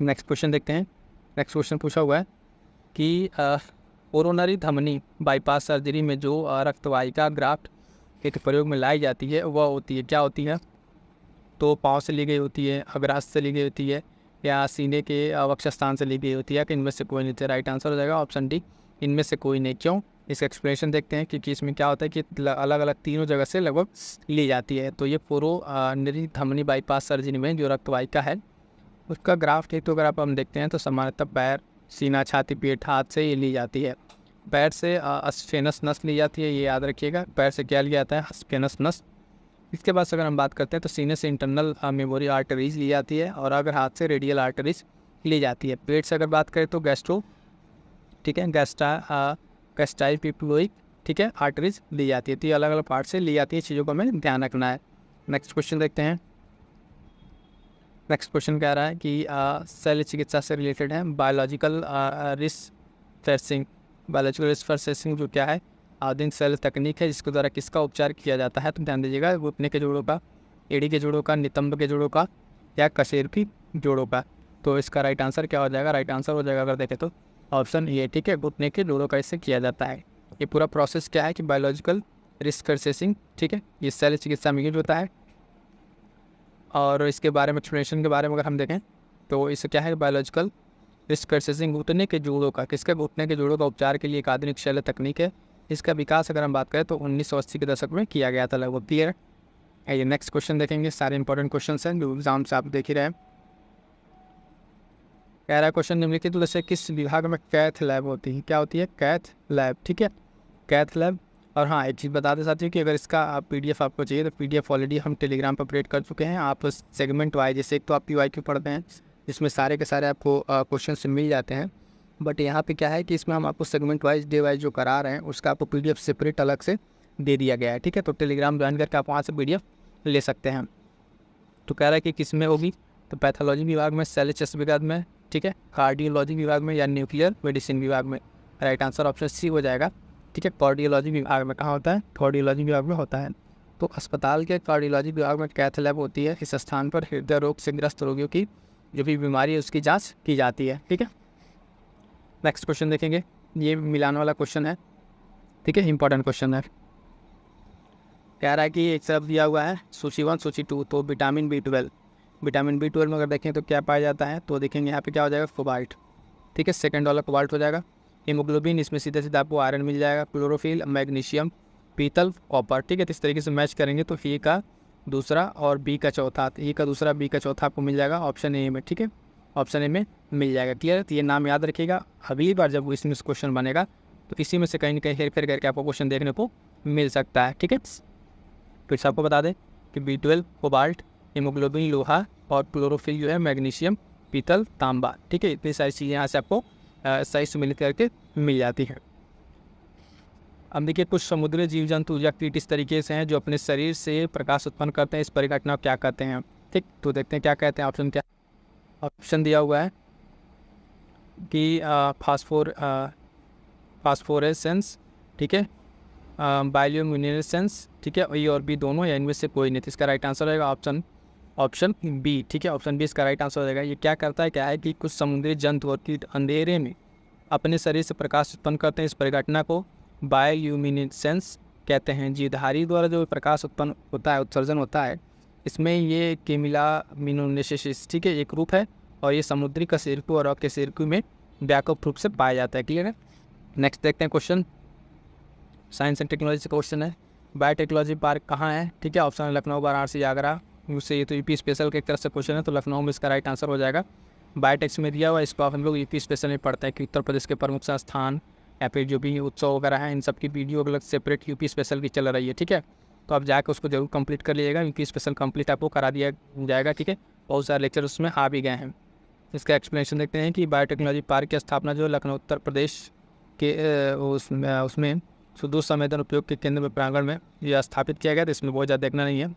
S1: नेक्स्ट क्वेश्चन देखते हैं। नेक्स्ट क्वेश्चन पूछा हुआ है कि कोरोनरी धमनी बाईपास सर्जरी में जो रक्तवाहिका ग्राफ्ट एक प्रयोग में लाई जाती है वह होती है, क्या होती है, तो पाँव से ली गई होती है, अग्रहस्त से ली गई होती है, या सीने के वक्षस्थान से ली गई होती है, कि इनमें से कोई नहीं। तो राइट आंसर हो जाएगा ऑप्शन डी, इनमें से कोई नहीं। क्यों, इसका एक्सप्लेनेशन देखते हैं, क्योंकि इसमें क्या होता है कि अलग अलग तीनों जगह से लगभग ली जाती है। तो ये कोरोनरी धमनी बाईपास सर्जरी में जो रक्तवाहिका है उसका ग्राफ्ट है, तो अगर हम देखते हैं तो सामान्यतः पैर, सीना, छाती, पेट, हाथ से ये ली जाती है। पैर से स्फेनस नस ली जाती है, ये याद रखिएगा, पैर से क्या लिया जाता है, स्फेनस नस। इसके बाद अगर हम बात करते हैं तो सीने से इंटरनल मेमोरी आर्टरीज ली जाती है, और अगर हाथ से रेडियल आर्टरीज ली जाती है। पेट से अगर बात करें तो गैस्ट्रो, ठीक है, गैस्ट्राइपिप्लोइक, ठीक है, आर्टरीज ली जाती है। तो ये अलग अलग पार्ट से ली जाती है, चीज़ों को हमें ध्यान रखना है। नेक्स्ट क्वेश्चन देखते हैं। नेक्स्ट क्वेश्चन कह रहा है कि शल्य चिकित्सा से रिलेटेड है, बायोलॉजिकल रिसर्चिंग। बायोलॉजिकल रिसर्चिंग जो क्या है, आधुनिक शल्य तकनीक है जिसके द्वारा किसका उपचार किया जाता है, तो ध्यान दीजिएगा, घुटने के जोड़ों का, एड़ी के जोड़ों का, नितंब के जोड़ों का, या कशेर की जोड़ों का। तो इसका राइट आंसर क्या हो जाएगा, राइट आंसर हो जाएगा अगर देखें तो ऑप्शन ए, ठीक है, घुटने के जोड़ों का इससे किया जाता है। ये पूरा प्रोसेस क्या है कि बायोलॉजिकल रिस्क असेसिंग, ठीक है, ये शल्य चिकित्सा में यूज होता है। और इसके बारे में एक्सप्लेनेशन के बारे में अगर हम देखें तो इससे क्या है, बायोलॉजिकल रिस्क असेसिंग घुटने के जोड़ों का, किसका, घुटने के जोड़ों का उपचार के लिए एक आधुनिक शल्य तकनीक है। इसका विकास अगर हम बात करें तो 1980 के दशक में किया गया था लगभग। क्लियर है। ये नेक्स्ट क्वेश्चन देखेंगे, सारे इंपॉर्टेंट क्वेश्चन हैं जो एग्जाम से आप देख ही रहे हैं। कह रहा है क्वेश्चन निम्नलिखित में से किस विभाग में कैथ लैब होती है, क्या होती है, कैथ लैब, ठीक है, कैथ लैब। और हाँ, एक चीज़ बता दें साथियों कि अगर इसका PDF आपको चाहिए तो PDF ऑलरेडी हम टेलीग्राम पर अपडेट कर चुके हैं। आप सेगमेंट वाइज, जैसे एक तो आप PYQ पढ़ते हैं जिसमें सारे के सारे आपको क्वेश्चन से मिल जाते हैं, बट यहाँ पे क्या है कि इसमें हम आपको सेगमेंट वाइज, डे वाइज जो करा रहे हैं उसका आपको PDF सेपरेट अलग से दे दिया गया है, ठीक है। तो टेलीग्राम ज्वाइन करके आप वहाँ से PDF ले सकते हैं। तो कह रहा है कि किस में होगी, तो पैथोलॉजी विभाग में, शल्य चिकित्सा विभाग में, ठीक है, कार्डियोलॉजी विभाग में या न्यूक्लियर मेडिसिन विभाग में। राइट आंसर ऑप्शन सी हो जाएगा, ठीक है। कार्डियोलॉजी विभाग में कहाँ होता है, कार्डियोलॉजी विभाग में होता है। तो अस्पताल के कार्डियोलॉजी विभाग में कैथ लैब होती है। इस स्थान पर हृदय रोग से ग्रस्त रोगियों की जो भी बीमारी है उसकी जाँच की जाती है, ठीक है। नेक्स्ट क्वेश्चन देखेंगे, ये मिलान वाला क्वेश्चन है, ठीक है, इंपॉर्टेंट क्वेश्चन है। कह रहा है कि एक तरफ दिया हुआ है सूची 1 सूची 2, तो विटामिन B12, विटामिन B12 में अगर देखें तो क्या पाया जाता है, तो देखेंगे यहाँ पे क्या हो जाएगा, कोबाल्ट, ठीक है, सेकंड वाला कोबाल्ट हो जाएगा। हीमोग्लोबिन, इसमें सीधे सीधा आपको आयरन मिल जाएगा। क्लोरोफिल, मैग्नीशियम, पीतल, कॉपर, ठीक है। तो इस तरीके से मैच करेंगे तो ए का दूसरा और बी का चौथा, ए का दूसरा बी का चौथा आपको मिल जाएगा ऑप्शन ए में, ठीक है, ऑप्शन ए में मिल जाएगा। क्लियर, तो ये नाम याद रखिएगा, अगली बार जब इसमें क्वेश्चन बनेगा तो इसी में से कहीं ना कहीं हेर फेर करके आपको क्वेश्चन देखने को मिल सकता है, ठीक है। फिर से आपको बता दें कि B12 कोबाल्ट, हीमोग्लोबिन लोहा और क्लोरोफिल जो है मैग्नीशियम, पीतल, तांबा, ठीक है। इतनी सारी चीज़ें यहाँ से आपको सही से मिल करके मिल जाती हैं। अब देखिए, कुछ समुद्री जीव जंतु या कीट इस तरीके से हैं जो अपने शरीर से प्रकाश उत्पन्न करते हैं, इस परिघटना को क्या कहते हैं, ठीक। तो देखते हैं क्या कहते हैं। ऑप्शन क्या, ऑप्शन दिया हुआ है कि फास्फोरेसेंस, ठीक है, बायोल्यूमिनेसेंस, ठीक है, ए और बी दोनों या इनमें से कोई नहीं। तो इसका राइट आंसर रहेगा ऑप्शन बी, ठीक है, ऑप्शन बी इसका राइट आंसर हो जाएगा। ये क्या करता है, क्या है कि कुछ समुद्री जंतु और कीट अंधेरे में अपने शरीर से प्रकाश उत्पन्न करते हैं, इस परिघटना को बायोल्यूमिनेसेंस कहते हैं। जीवधारी द्वारा जो प्रकाश उत्पन्न होता है, उत्सर्जन होता है, इसमें ये केमिलामिनोनेसिस, ठीक है, एक रूप है और ये समुद्री कशेरुकी और अकशेरुकी में व्यापक रूप से पाया जाता है। क्लियर है। नेक्स्ट देखते हैं क्वेश्चन, साइंस एंड टेक्नोलॉजी से क्वेश्चन है। बायोटेक्नोलॉजी पार्क कहाँ है, ठीक है, ऑप्शन है लखनऊ, वाराणसी, आगरा। उससे ये तो यूपी स्पेशल के एक तरफ से क्वेश्चन है, तो लखनऊ में इसका राइट आंसर हो जाएगा। बायोटेक्स में दिया हुआ, इसको हम लोग यूपी स्पेशल में पढ़ते हैं कि उत्तर प्रदेश के प्रमुख संस्थान या फिर जो भी उत्सव वगैरह है इन सब की वीडियो अलग सेपरेट यूपी स्पेशल की चल रही है, ठीक है। तो आप जाकर उसको जरूर कंप्लीट कर लीजिएगा, यूपी स्पेशल कंप्लीट आपको करा दिया जाएगा, ठीक है। बहुत सारे लेक्चर उसमें आ भी गए हैं। इसका एक्सप्लेनेशन देखते हैं कि बायोटेक्नोलॉजी पार्क की स्थापना जो लखनऊ उत्तर प्रदेश के उसमें सुदूर संवेदन उपयोग के केंद्र में प्रांगण में यह स्थापित किया गया, तो इसमें बहुत ज़्यादा देखना नहीं है।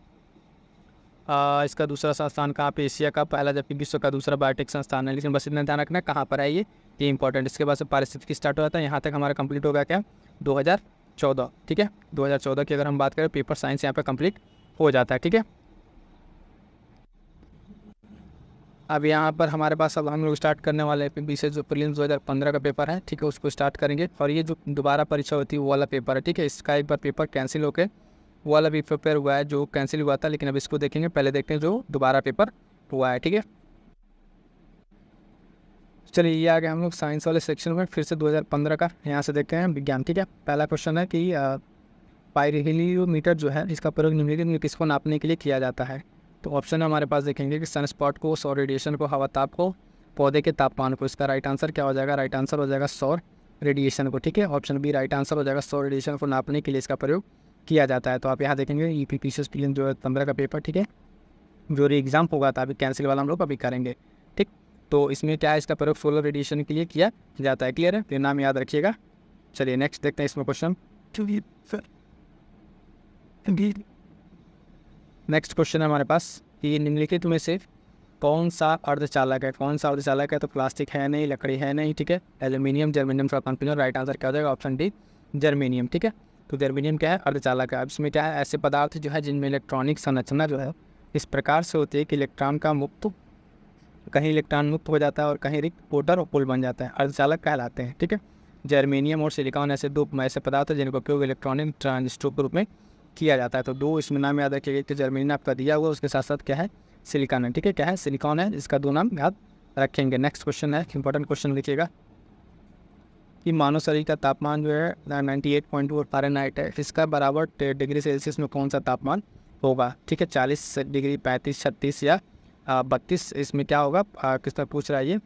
S1: इसका दूसरा संस्थान कहाँ पे, एशिया का पहला जबकि विश्व का दूसरा बायोटेक संस्थान है, लेकिन बस इतना ध्यान रखना कहाँ पर है ये इंपॉर्टेंट। इसके बाद से पारिस्थितिकी स्टार्ट हो जाता है, यहाँ तक हमारा कंप्लीट हो गया क्या, 2014, ठीक है। 2014 की अगर हम बात करें, पेपर साइंस यहाँ पे कंप्लीट हो जाता है, ठीक है। अब यहाँ पर हमारे पास अब हम लोग स्टार्ट करने वाले हैं बीस जो प्रीलिम्स 2015 का पेपर है, ठीक है, उसको स्टार्ट करेंगे। और ये जो दोबारा परीक्षा होती है वो वाला पेपर है, ठीक है। इसका एक बार पेपर कैंसिल होकर वो वाला भी पेपर हुआ है जो कैंसिल हुआ था, लेकिन अब इसको देखेंगे, पहले देखते हैं जो दोबारा पेपर हुआ है, ठीक है। चलिए, ये आ गया हम लोग साइंस वाले सेक्शन में। फिर से 2015 का यहाँ से देखते हैं विज्ञान, ठीक है। पहला क्वेश्चन है कि पाइरोमीटर जो है इसका प्रयोग निम्नलिखित में किसको नापने के लिए किया जाता है। तो ऑप्शन हमारे पास देखेंगे कि सनस्पॉट को, सौर रेडिएशन को, हवा ताप को, पौधे के तापमान को। इसका राइट आंसर क्या हो जाएगा, राइट आंसर हो जाएगा सौर रेडिएशन को, ठीक है। ऑप्शन बी राइट आंसर हो जाएगा, सौर रेडिएशन को नापने के लिए इसका प्रयोग किया जाता है। तो आप यहाँ देखेंगे यूपीपीसीएस प्रीलिम्स 2015 का पेपर, ठीक है, जो एग्जाम होगा था अभी कैंसिल वाला हम लोग अभी करेंगे, ठीक। तो इसमें क्या है, इसका प्रयोग सोलर रेडिएशन के लिए किया जाता है। क्लियर है, तो नाम याद रखिएगा। चलिए नेक्स्ट देखते हैं इसमें क्वेश्चन। नेक्स्ट क्वेश्चन है हमारे पास कि निम्नलिखित में से कौन सा अर्धचालक है, कौन सा अर्धचालक है। तो प्लास्टिक है नहीं, लकड़ी है नहीं, ठीक है, एल्यूमिनियम, जर्मेनियम का कंफ्यूजन। राइट आंसर क्या हो जाएगा, ऑप्शन डी जर्मेनियम, ठीक है। तो जर्मेनियम क्या है, अर्धचालक है। अब इसमें क्या है, ऐसे पदार्थ जो है जिनमें इलेक्ट्रॉनिक संरचना जो है इस प्रकार से होती है कि इलेक्ट्रॉन का मुक्त, कहीं इलेक्ट्रॉन मुक्त हो जाता है और कहीं रिक्त, पोटर और पुल बन जाता है, अर्धचालक कहलाते हैं, ठीक है। जर्मेनियम और सिलिकॉन ऐसे दो ऐसे पदार्थ हैं जिनका उपयोग इलेक्ट्रॉनिक ट्रांजिस्टर के रूप में किया जाता है। तो दो इसमें नाम याद रखिएगा कि जर्मेनियम आपका दिया हुआ, उसके साथ साथ क्या है, सिलिकॉन है। ठीक है, क्या है, सिलिकॉन है, इसका दो नाम याद रखेंगे। नेक्स्ट क्वेश्चन है, इंपॉर्टेंट क्वेश्चन लिखिएगा कि मानव शरीर का तापमान जो है 98.4 फ़ारेनहाइट है, इसका बराबर डिग्री सेल्सियस में कौन सा तापमान होगा। ठीक है, 40 डिग्री, 35, 36 या 32, इसमें क्या होगा, किस तरह पूछ रहा है ये,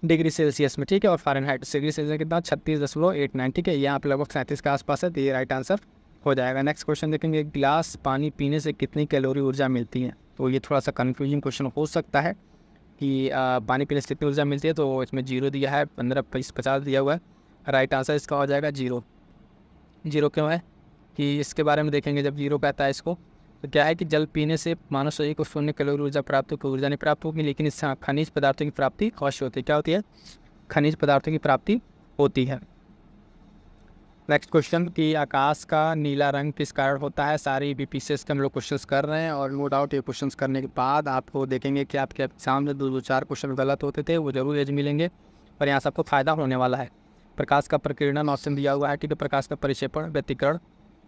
S1: डिग्री सेल्सियस में। ठीक है, और फ़ारेनहाइट डिग्री सेल्सियस कितना, 36.89। ठीक है, यहाँ पे लगभग 37 के आसपास है, तो ये राइट आंसर हो जाएगा। नेक्स्ट क्वेश्चन देखेंगे, गिलास पानी पीने से कितनी कैलोरी ऊर्जा मिलती है। तो ये थोड़ा सा कन्फ्यूजिंग क्वेश्चन हो सकता है कि पानी पीने से कितनी ऊर्जा मिलती है। तो इसमें 0 दिया है, 15, 20, 50 दिया हुआ है। राइट आंसर इसका हो जाएगा 0। 0 क्यों है कि इसके बारे में देखेंगे। जब 0 कहता है इसको, तो क्या है कि जल पीने से मानव शरीर को 0 कैलोरी ऊर्जा प्राप्त होगी, ऊर्जा नहीं प्राप्त होगी, लेकिन इससे खनिज पदार्थों की प्राप्ति अवश्य होती है। क्या होती है, खनिज पदार्थों की प्राप्ति होती है। नेक्स्ट क्वेश्चन कि आकाश का नीला रंग किस कारण होता है। सारी बीपीसीएस के हम लोग क्वेश्चंस कर रहे हैं, और नो डाउट ये क्वेश्चंस करने के बाद आपको देखेंगे कि आपके एग्जाम में 2-4 क्वेश्चन गलत होते थे, वो जरूर एज मिलेंगे, और यहाँ सबको फ़ायदा होने वाला है। प्रकाश का प्रकीर्णन ऑप्शन दिया हुआ है। ठीक है, प्रकाश का परिक्षेपण, व्यतिकरण,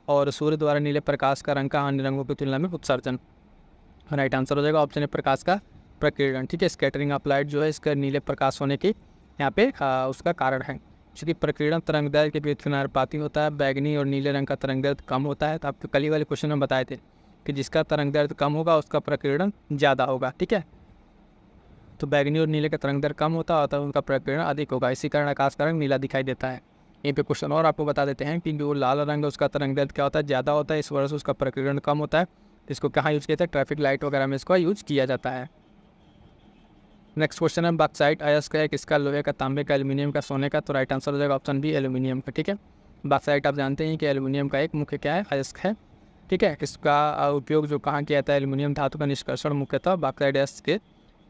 S1: और सूर्य द्वारा नीले प्रकाश का रंग का अन्य रंगों की तुलना में उत्सर्जन। राइट आंसर हो जाएगा ऑप्शन है, प्रकाश का प्रकीर्णन। ठीक है, स्कैटरिंग ऑफ लाइट जो है इसका नीले प्रकाश होने की यहाँ पे उसका कारण है। चूँकि प्रकीर्णन तरंग दैर्घ्य के बीच अनुपाती होता है, बैगनी और नीले रंग का तरंग दैर्घ्य कम होता है। तो आपको कल ही वाले क्वेश्चन में बताए थे कि जिसका तरंग दैर्घ्य कम होगा उसका प्रकीर्णन ज़्यादा होगा। ठीक है, तो बैगनी और नीले का तरंग दैर्घ्य कम होता है, उनका प्रकीर्णन अधिक होगा, इसी कारण आकाश का रंग नीला दिखाई देता है। यहीं पे क्वेश्चन और आपको बता देते हैं कि जो लाल रंग है उसका तरंग दैर्घ्य क्या होता है, ज़्यादा होता है, इस वजह से उसका प्रकीर्णन कम होता है। इसको कहाँ यूज़ किया जाता है, ट्रैफिक लाइट वगैरह में इसका यूज़ किया जाता है। नेक्स्ट क्वेश्चन है, बॉक्साइट अयस्क है, किसका, लोहे का, तांबे का, एल्यूमिनियम का, सोने का। तो राइट आंसर हो जाएगा ऑप्शन बी, एल्यूमिनियम का। ठीक है, बॉक्साइट आप जानते हैं कि एल्यूमिनियम का एक मुख्य क्या है, अयस्क है। ठीक है, इसका उपयोग जो कहाँ किया जाता है, एल्यूमिनियम धातु का निष्कर्षण मुख्यतः बॉक्साइट अयस्क के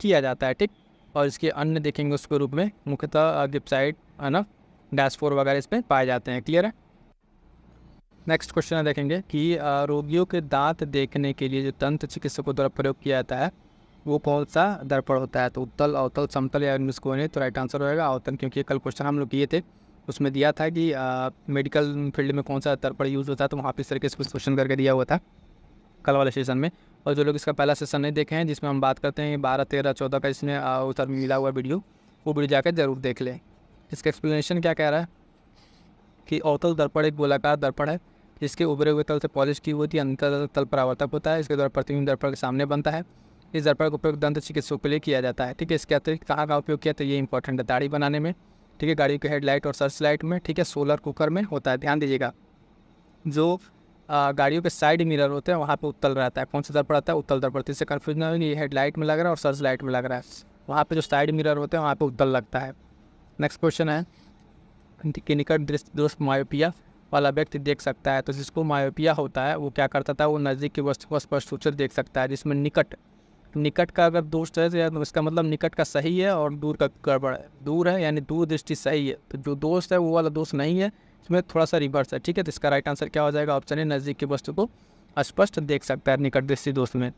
S1: किया जाता है। ठीक, और इसके अन्य देखेंगे उसके रूप में मुख्यतः गिप्साइट है ना, डैशफोर वगैरह इस पर पाए जाते हैं। क्लियर है। नेक्स्ट क्वेश्चन है, देखेंगे कि रोगियों के दांत देखने के लिए जो दंत चिकित्सकों द्वारा प्रयोग किया जाता है वो कौन सा दर्पण होता है। तो उत्तल, अवतल, समतल या निष्कोणीय। तो राइट आंसर होएगा अवतल, क्योंकि कल क्वेश्चन हम लोग किए थे, उसमें दिया था कि मेडिकल फील्ड में कौन सा दर्पण यूज़ होता है, तो वहाँ पे इस तरीके से क्वेश्चन करके दिया हुआ था कल वाले सेशन में। और जो लोग इसका पहला सेशन नहीं देखे हैं, जिसमें हम बात करते हैं 12, 13, 14 का, इसमें उतर मिला हुआ वीडियो, वो वीडियो जाकर जरूर देख लें। इसका एक्सप्लेनेशन क्या कह रहा है कि अवतल दर्पण एक गोलाकार दर्पण है जिसके उभरे हुए तल से पॉलिश की हुई होती है, अंतर तल परावर्तक होता है, इसके द्वारा प्रतिबिंब दर्पण के सामने बनता है। इस दर्पण का उपयोग दंत चिकित्सकों के लिए किया जाता है। ठीक है, इसके अतिरिक्त कहाँ का उपयोग किया, तो ये इंपॉर्टेंट है, दाढ़ी बनाने में। ठीक है, गाड़ी के हेडलाइट और सर्च लाइट में। ठीक है, सोलर कुकर में होता है। ध्यान दीजिएगा, जो गाड़ियों के साइड मिरर होते हैं वहाँ पे उत्तल रहता है। कौन सा दर्पण आता है, उत्तल दर्पण। इससे कन्फ्यूजन नहीं होगी, ये हेडलाइट में लग रहा है और सर्च लाइट में लग रहा है, वहाँ पे जो साइड मिरर होते हैं वहाँ पे उत्तल लगता है। नेक्स्ट क्वेश्चन है कि निकट दृष्टि दोष मायोपिया वाला व्यक्ति देख सकता है। तो जिसको मायोपिया होता है वो क्या करता था, वो नज़दीक की वस्तु को स्पष्ट रूप से देख सकता है। जिसमें निकट का अगर दोष है तो इसका मतलब निकट का सही है और दूर का गड़बड़ है। दूर है यानी दूर दृष्टि सही है, तो जो दोष है वो वाला दोष नहीं है, इसमें थोड़ा सा रिवर्स है। ठीक है, तो इसका राइट आंसर क्या हो जाएगा, ऑप्शन है, नज़दीक की वस्तु को स्पष्ट देख सकता है निकट दृष्टि दोष में।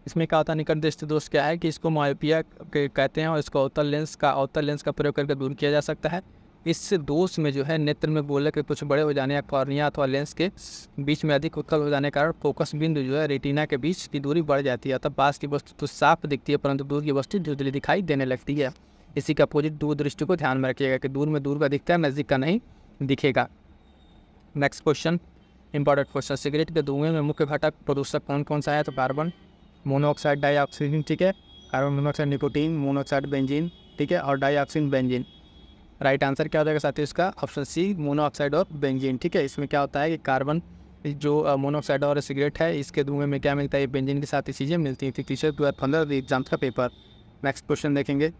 S1: इसमें क्या होता है, निकट दृष्टि दोष क्या है कि इसको मायोपिया कहते हैं, और इसको अवतल लेंस का प्रयोग करके दूर किया जा सकता है। इस दोष में जो है नेत्र में गोले के कुछ बड़े हो जाने या कॉर्निया अथवा लेंस के बीच में अधिक उत्तल हो जाने के कारण फोकस बिंदु जो है रेटिना के बीच की दूरी बढ़ जाती है। तब पास की वस्तु तो साफ दिखती है परंतु दूर की वस्तु धुंधली दिखाई देने लगती है। इसी का अपोजिट दूर दृष्टि को ध्यान में रखिएगा कि दूर में दूर का दिखता है, नज़दीक का नहीं दिखेगा। Next question, important question, cigarette के धुएं में मुख्य घटक प्रदूषक कौन कौन सा है। तो कार्बन मोनोऑक्साइड डाइऑक्सीजन। ठीक है, carbon monoxide nicotine, monoxide benzene. ठीक है, और डाइऑक्सीन बेंजीन। राइट आंसर क्या हो जाएगा साथियों, इसका ऑप्शन सी, मोनोऑक्साइड और बेंजीन। ठीक है, इसमें क्या होता है कि कार्बन जो मोनोऑक्साइड और सिगरेट है इसके धुएं में क्या मिलता है, बेंजीन के साथ ही चीज़ें मिलती हैं। 2015 एग्जाम का पेपर। नेक्स्ट क्वेश्चन देखेंगे।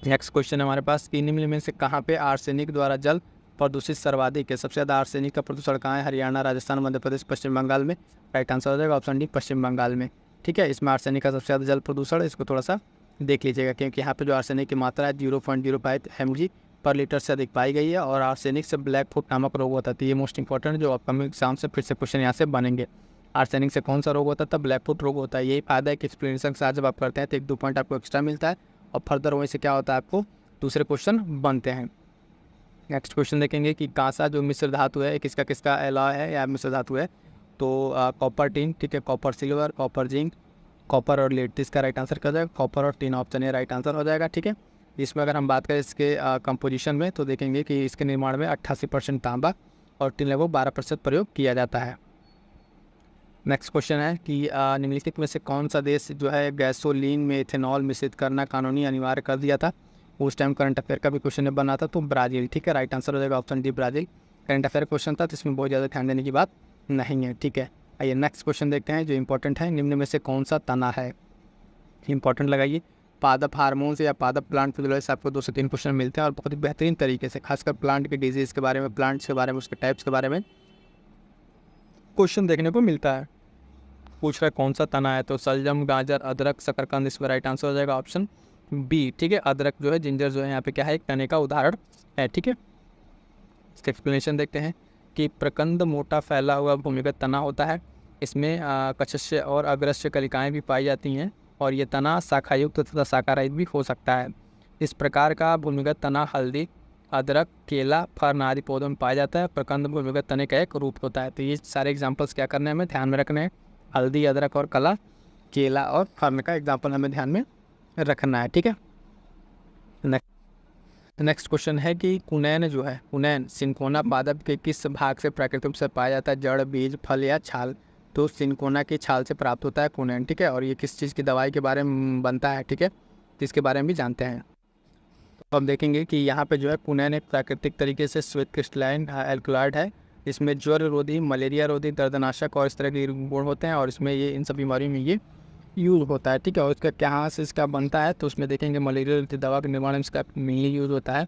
S1: नेक्स्ट क्वेश्चन हमारे पास कि निम्न में से कहाँ पे आर्सेनिक द्वारा जल प्रदूषित सर्वाधिक है। सबसे ज़्यादा आर्सेनिक का प्रदूषण कहाँ है, हरियाणा, राजस्थान, मध्य प्रदेश, पश्चिम बंगाल में। राइट आंसर हो जाएगा ऑप्शन डी, पश्चिम बंगाल में। ठीक है, इसमें आर्सेनिक का सबसे ज़्यादा जल प्रदूषण है, इसको थोड़ा सा देख लीजिएगा, क्योंकि यहाँ पे जो आर्सेनिक की मात्रा है 0.05 mg पर लीटर से अधिक पाई गई है, और आर्सेनिक से ब्लैक फुट नामक रोग होता था। ये मोस्ट इंपॉर्टेंट जो अपकमिंग एग्जाम से फिर से क्वेश्चन यहाँ से बनेंगे। आर्सेनिक से कौन सा रोग होता था, ब्लैक फुट रोग होता है। यही फायदा है कि एक्सप्लेनेशन के साथ जब आप करते हैं तो 1-2 पॉइंट आपको एक्स्ट्रा मिलता है, और फर्दर वहीं से क्या होता है, आपको दूसरे क्वेश्चन बनते हैं। नेक्स्ट क्वेश्चन देखेंगे कि कांसा जो मिश्र धातु है, किसका किसका एलॉय है या मिश्र धातु है। तो कॉपर टिन, ठीक है, copper silver, copper zinc, copper और लेड, इसका राइट आंसर क्या हो जाएगा, कॉपर और टिन ऑप्शन ये राइट आंसर हो जाएगा। ठीक है, इसमें अगर हम बात करें इसके कंपोजिशन में तो देखेंगे कि इसके निर्माण में 88% तांबा और टिन लगभग 12% प्रयोग किया जाता है। नेक्स्ट क्वेश्चन है कि निम्नलिखित में से कौन सा देश जो है गैसोलीन में इथेनॉल मिश्रित करना कानूनी अनिवार्य कर दिया था। उस टाइम करंट अफेयर का भी क्वेश्चन बना था, तो ब्राज़ील। ठीक है, राइट आंसर हो जाएगा option D Brazil. Current affair question था तो इसमें बहुत ज़्यादा ध्यान देने की बात नहीं है। ठीक है, आइए नेक्स्ट क्वेश्चन देखते हैं जो इंपॉर्टेंट है। निम्न में से कौन सा तना है, इंपॉर्टेंट लगाइए। पादप हार्मोन से या पादप प्लांट फिजियोलॉजी से आपको 2 से 3 क्वेश्चन मिलते हैं और बहुत ही बेहतरीन तरीके से, खासकर प्लांट के डिजीज़ के बारे में, प्लांट्स के बारे में, उसके टाइप्स के बारे में क्वेश्चन देखने को मिलता है। पूछ रहा है कौन सा तना है, तो सलजम, गाजर, अदरक, शकरकंद, इसमें राइट आंसर हो जाएगा ऑप्शन बी। ठीक है, अदरक जो है, जिंजर जो है यहाँ पे क्या है, एक तने का उदाहरण है। ठीक है, इसका एक्सप्लेनेशन देखते हैं कि प्रकंद मोटा फैला हुआ भूमिगत तना होता है। इसमें कक्षस्य और अग्रस्य कलिकाएँ भी पाई जाती हैं और ये तना शाखायुक्त तथा शाखारहित भी हो सकता है। इस प्रकार का भूमिगत तना हल्दी, अदरक, केला, फर्न आदि पौधों में पाया जाता है। प्रकंद भूमिगत तने का एक रूप होता है। तो ये सारे एग्जाम्पल्स क्या करने हैं, हमें ध्यान में रखने हैं। हल्दी, अदरक और कला, केला और फर्न का एग्जाम्पल हमें ध्यान में रखना है। ठीक है, नेक्स्ट क्वेश्चन है कि कुनैन जो है, कुनैन सिंकोना पादप के किस भाग से प्राकृतिक रूप से पाया जाता है, जड़, बीज, फल या छाल। तो सिंकोना की छाल से प्राप्त होता है कुनैन। ठीक है, और ये किस चीज़ की दवाई के बारे में बनता है। ठीक है, तो इसके बारे में भी जानते हैं। तो हम देखेंगे कि यहाँ पे जो है कुनैन एक प्राकृतिक तरीके से श्वेत क्रिस्टलाइन एल्कलॉइड है। इसमें ज्वर रोधी, मलेरिया रोधी, दर्दनाशक और इस तरह के गुण होते हैं और इसमें ये इन सब बीमारियों में ये यूज़ होता है। ठीक है, और इसका कहाँ से इसका बनता है, तो उसमें देखेंगे मलेरिया रोधी दवा के निर्माण में इसका मेनली यूज़ होता है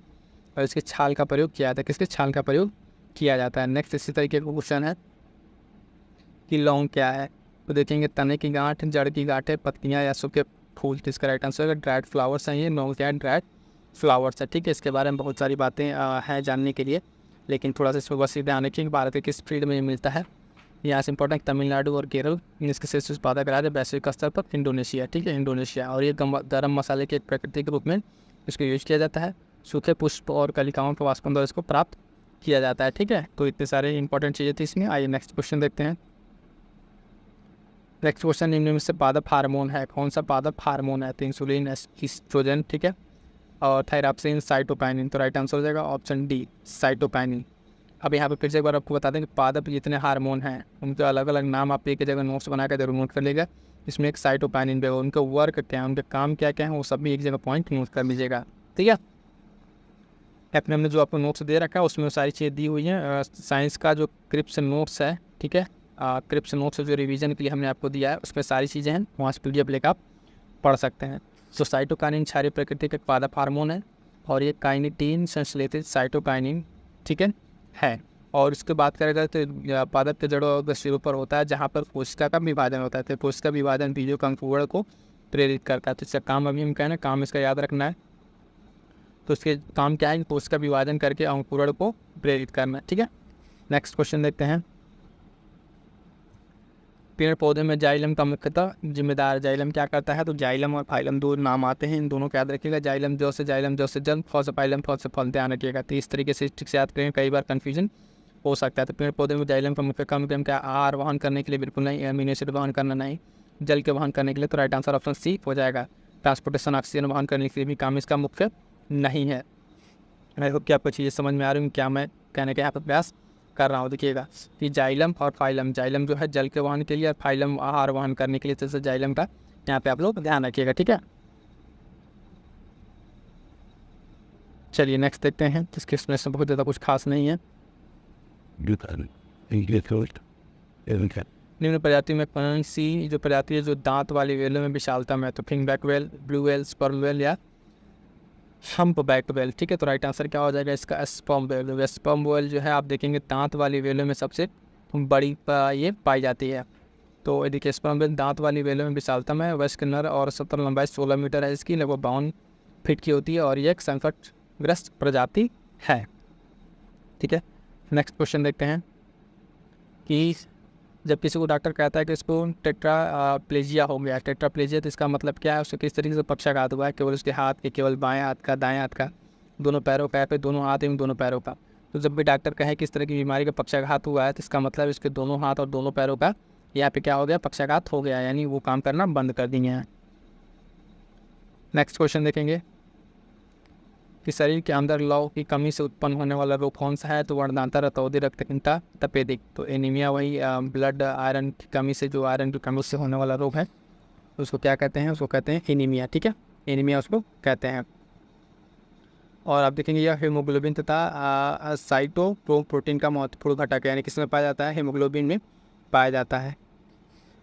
S1: और इसके छाल का प्रयोग किया जाता है। किसके छाल का प्रयोग किया जाता है। नेक्स्ट इसी तरीके का क्वेश्चन है कि लौंग क्या है, तो देखेंगे तने की गांठ, जड़ की गांठें, पत्तियाँ या सूखे फूल। तो इसका राइट आंसर है ड्राइड फ्लावर्स हैं ये। लौंग क्या है, ड्राइड फ्लावर्स है। ठीक है, इसके बारे में बहुत सारी बातें हैं जानने के लिए, लेकिन थोड़ा सा इसमें बस ध्यान रखिए कि भारत के किस फील्ड में ये मिलता है। यहाँ से इंपॉर्टेंट तमिलनाडु और केरल, इसके शीर्ष उत्पादक राज्य वैश्विक स्तर पर इंडोनेशिया। ठीक है, इंडोनेशिया। और ये गरम मसाले के एक प्राकृतिक रूप में इसको यूज किया जाता है। सूखे पुष्प और कलिकाओं के वाष्पन द्वारा इसको प्राप्त किया जाता है। ठीक है, तो इतने सारे इंपॉर्टेंट चीज़ें थी इसमें। आइए नेक्स्ट क्वेश्चन देखते हैं। नेक्स्ट क्वेश्चन, निम्न में से पादप हार्मोन है, कौन सा पादप हार्मोन है। तो इंसुलिन, ईस्ट्रोजन, ठीक है, और थायरॉक्सिन, साइटोकाइनिन। तो राइट आंसर हो जाएगा ऑप्शन डी साइटोकाइनिन। अब यहाँ पे फिर से एक बार आपको बता दें कि पादप जितने हार्मोन हैं उनके अलग अलग नाम आप एक जगह नोट्स बना कर जरूर नोट कर लीजिएगा। इसमें एक साइटोकाइनिन भी होगा, उनका वर्क क्या है, उनके काम क्या क्या है, वो सब भी एक जगह पॉइंट नोट कर लीजिएगा। ठीक है, अपने हमने जो आपको नोट्स दे रखा है उसमें सारी चीज़ें दी हुई हैं। साइंस का जो क्रिप्स नोट्स है, ठीक है, क्रिप्स नोट्स जो रिवीजन के लिए हमने आपको दिया है उसमें सारी चीज़ें हैं, वहाँ से PDF लेकर आप पढ़ सकते हैं। तो साइटोकाइनिन क्षारीय प्रकृति का पादप हार्मोन है और ये काइनेटीन संश्लेषित साइटोकाइनिन, ठीक है। और इसके बात करेगा तो पादप के जड़ों और सिरों पर होता है जहाँ पर कोशिका का विभाजन होता है। तो कोशिका विभाजन बीजों का अंकुरण को प्रेरित करता है। तो इसका काम अभी हम कहना काम इसका याद रखना है। तो इसके काम क्या है, कोशिका विभाजन करके अंकुरण को प्रेरित करना है। ठीक है, नेक्स्ट क्वेश्चन देखते हैं। पेड़ पौधे में जाइलम का मुख्यतः जिम्मेदार। जाइलम क्या करता है, तो जाइलम और फाइलम दो नाम आते हैं, इन दोनों को याद रखिएगा। जाइलम जो से जल, फल से फाइलम, फल से फल, ध्यान रखिएगा। तो इस तरीके से ठीक से याद करेंगे, कई बार कन्फ्यूजन हो सकता है। तो पेड़ पौधे में जाइलम का मुख्य काम क्या, आहार वहन करने के लिए बिल्कुल नहीं, अमीनो एसिड वहन करना नहीं, जल के वहन करने के लिए। तो राइट आंसर ऑप्शन सी हो जाएगा। ट्रांसपोर्टेशन ऑक्सीजन वहन करने के लिए भी काम इसका मुख्य नहीं है। आई होप कि आपको चीज़ें समझ में आ रही हूँ क्या मैं कहने का यहाँ पर प्रयास कर रहा हूँ। देखिएगा कि जाइलम और फाइलम, जाइलम जो है जल के वहन के लिए और फाइलम आहार वहन करने के लिए, जैसे जाइलम का यहाँ पे आप लोग ध्यान रखिएगा। ठीक है, चलिए नेक्स्ट देखते हैं। इसके एक्सप्लेनेशन बहुत ज़्यादा कुछ खास नहीं है। निम्न प्रजाति में कौन सी जो प्रजाति है जो दांत वाली वेलों में विशालता में है, तो finback whale, blue whale, sperm whale या हम्प बैक वेल। ठीक है, तो राइट आंसर क्या हो जाएगा इसका, स्पर्म वेल। स्पर्म वेल जो है आप देखेंगे दांत वाली वेलों में सबसे बड़ी ये पाई जाती है। तो ये देखिए स्पर्म वेल दांत वाली वेलों में विशालता में, वयस्क नर और सतह लंबाई 16 मीटर है इसकी, लगभग 52 फीट की होती है और ये एक संकटग्रस्त प्रजाति है। ठीक है, नेक्स्ट क्वेश्चन देखते हैं कि जब किसी को डॉक्टर कहता है कि इसको टेट्राप्लेजिया हो गया, टेट्राप्लेजिया, तो इसका मतलब क्या है, उससे किस तरीके से पक्षाघात हुआ है, केवल उसके हाथ के, केवल बाएं हाथ का, दाएं हाथ का, दोनों पैरों का, या फिर दोनों हाथ एवं दोनों पैरों का। तो जब भी डॉक्टर कहे कि इस तरह की बीमारी का पक्षाघात हुआ है, तो इसका मतलब इसके दोनों हाथ और दोनों पैरों का यहाँ पे क्या हो गया, पक्षाघात हो गया, यानी वो काम करना बंद कर दिए हैं। नेक्स्ट क्वेश्चन देखेंगे कि शरीर के अंदर लौह की कमी से उत्पन्न होने वाला रोग कौन सा है, तो वर्णदांता, रतौंधी, रक्तहीनता, तपेदिक। तो एनीमिया वही ब्लड आयरन की कमी से, जो आयरन की कमी से होने वाला रोग है उसको क्या कहते हैं, उसको कहते हैं एनीमिया। ठीक है, एनीमिया उसको कहते हैं। और आप देखेंगे यह हीमोग्लोबिन तथा साइटोप्रोटीन का महत्वपूर्ण घटक है, यानी किसमें पाया जाता है, हीमोग्लोबिन में पाया जाता है।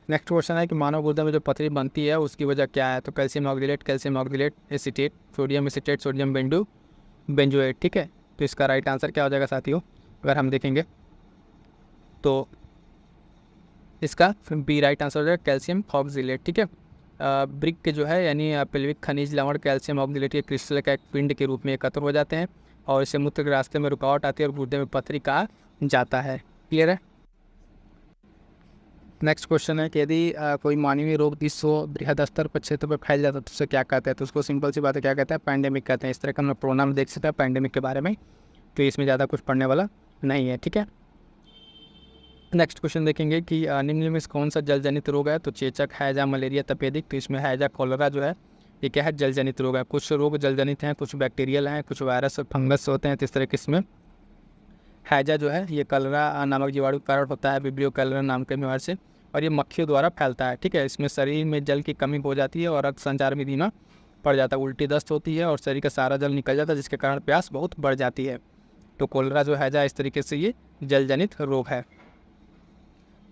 S1: नेक्स्ट क्वेश्चन है कि मानव गुर्दे में जो पथरी बनती है उसकी वजह क्या है, तो calcium oxalate, acetate, sodium acetate, sodium benzoate. ठीक है, तो इसका राइट आंसर क्या हो जाएगा साथियों, अगर हम देखेंगे तो इसका बी राइट आंसर हो जाएगा, कैल्शियम ऑक्जेलेट। ठीक है, ब्रिक के जो है यानी पेल्विक खनिज लवण कैल्शियम ऑक्जेलेट के क्रिस्टल का एक पिंड के रूप में एकत्र हो जाते हैं और इससे मूत्र के रास्ते में रुकावट आती है और गुर्दे में पथरी कहा जाता है। क्लियर है। नेक्स्ट क्वेश्चन है कि यदि कोई मानवीय रोग विश्व बृहद स्तर पर क्षेत्र पर फैल जाता है तो उसे क्या कहते हैं, तो उसको सिंपल सी बात है क्या कहते हैं, पैंडेमिक कहते हैं। इस तरह का हम लोग प्रोनाम देख सकते हैं पैंडेमिक के बारे में, तो इसमें ज़्यादा कुछ पढ़ने वाला नहीं है। ठीक है, नेक्स्ट क्वेश्चन देखेंगे कि निम्न में कौन सा जल जनित रोग है, तो चेचक, हैजा, मलेरिया, तपेदिक। तो इसमें हैजा, कॉलरा जो है ये क्या है, जल जनित रोग है। कुछ रोग जल जनित हैं, कुछ बैक्टीरियल हैं, कुछ वायरस और फंगस होते हैं। तो इस तरह के इसमें हैजा जो है ये कलरा नामक जीवाणु के कारण होता है, विब्रियो कलरा नाम के बीमारी से, और ये मक्खियों द्वारा फैलता है। ठीक है, इसमें शरीर में जल की कमी हो जाती है और रक्त संचार में धीमा पड़ जाता है, उल्टी दस्त होती है और शरीर का सारा जल निकल जाता है, जिसके कारण प्यास बहुत बढ़ जाती है। तो कोलरा जो हैजा इस तरीके से ये जल जनित रोग है।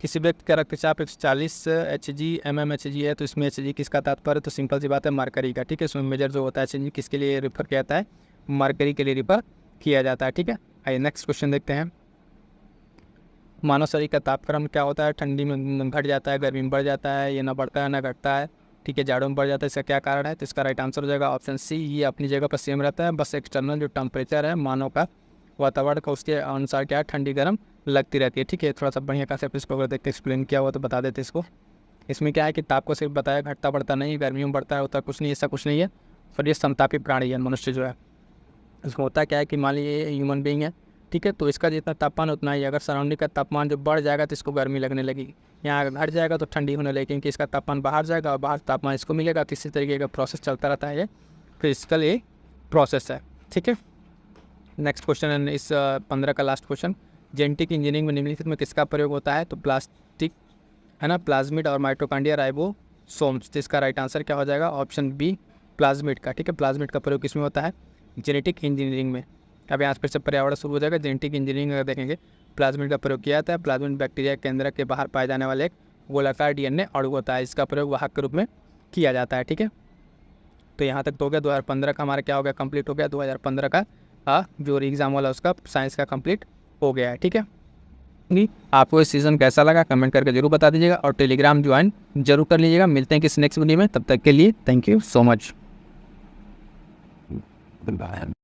S1: किसी व्यक्ति का रक्तचाप 140 Hg mmHg है, तो इसमें Hg किसका तात्पर्य, तो सिंपल सी बात है मरकरी का। ठीक है, इसमें मेजर जो होता है Hg किसके लिए रिफर किया जाता है, मरकरी के लिए रिफर किया जाता है। ठीक है, आइए नेक्स्ट क्वेश्चन देखते हैं। मानव शरीर का तापक्रम क्या होता है, ठंडी में घट जाता है, गर्मी में बढ़ जाता है, ये ना बढ़ता है ना घटता है। ठीक है, जाड़ों में बढ़ जाता है, इसका क्या कारण है, तो इसका राइट आंसर हो जाएगा ऑप्शन सी, ये अपनी जगह पर सेम रहता है, बस एक्सटर्नल जो टेम्परेचर है मानव का वातावरण का उसके अनुसार क्या है, ठंडी गर्म लगती रहती है। ठीक है, थोड़ा सा बढ़िया कांसेप्ट इसको अगर देखते एक्सप्लेन किया हुआ तो बता देते इसको। इसमें क्या है कि ताप को सिर्फ बताया, घटता बढ़ता नहीं, गर्मियों में बढ़ता है होता कुछ नहीं, ऐसा कुछ नहीं है। और ये समतापी प्राणी है मनुष्य जो है, इसमें होता क्या है कि मान लीजिए ह्यूमन बीइंग है। ठीक है, तो इसका जितना तापमान उतना ही, अगर सराउंडिंग का तापमान जो बढ़ जाएगा तो इसको गर्मी लगने लगेगी, यहाँ घट जाएगा तो ठंडी होने लगेगी, क्योंकि इसका तापमान बाहर जाएगा और बाहर तापमान इसको मिलेगा। तो इसी तरीके का प्रोसेस चलता रहता है, ये फिजिकल ये प्रोसेस है। ठीक है, नेक्स्ट क्वेश्चन है इस 15 का लास्ट क्वेश्चन। जेनेटिक इंजीनियरिंग में निम्नलिखित में किसका प्रयोग होता है, तो प्लास्टिक है ना, प्लाज्मिड और माइटोकॉन्ड्रिया राइबोसोम्स। तो इसका राइट आंसर क्या हो जाएगा, ऑप्शन बी प्लाज्मिड का। ठीक है, प्लाज्मिड का प्रयोग किसमें होता है, जेनेटिक इंजीनियरिंग में। अब यहाँ पर से पर्यावरण शुरू हो जाएगा। जेनेटिक इंजीनियरिंग अगर देखेंगे प्लाज्मिड का प्रयोग किया जाता है। प्लाज्मिड बैक्टीरिया केंद्र के बाहर पाए जाने वाले एक गोलाकार DNA अणु होता है, इसका प्रयोग वाहक के रूप में किया जाता है। ठीक है, तो यहाँ तक तो हो गया 2015 का हमारा क्या हो गया, कंप्लीट हो गया। 2015 का जो एग्जाम वाला उसका साइंस का कंप्लीट हो गया है। ठीक है, आपको इस सीज़न कैसा लगा कमेंट करके जरूर बता दीजिएगा और टेलीग्राम ज्वाइन जरूर कर लीजिएगा। मिलते हैं किसी नेक्स्ट वीडियो में, तब तक के लिए थैंक यू सो मच।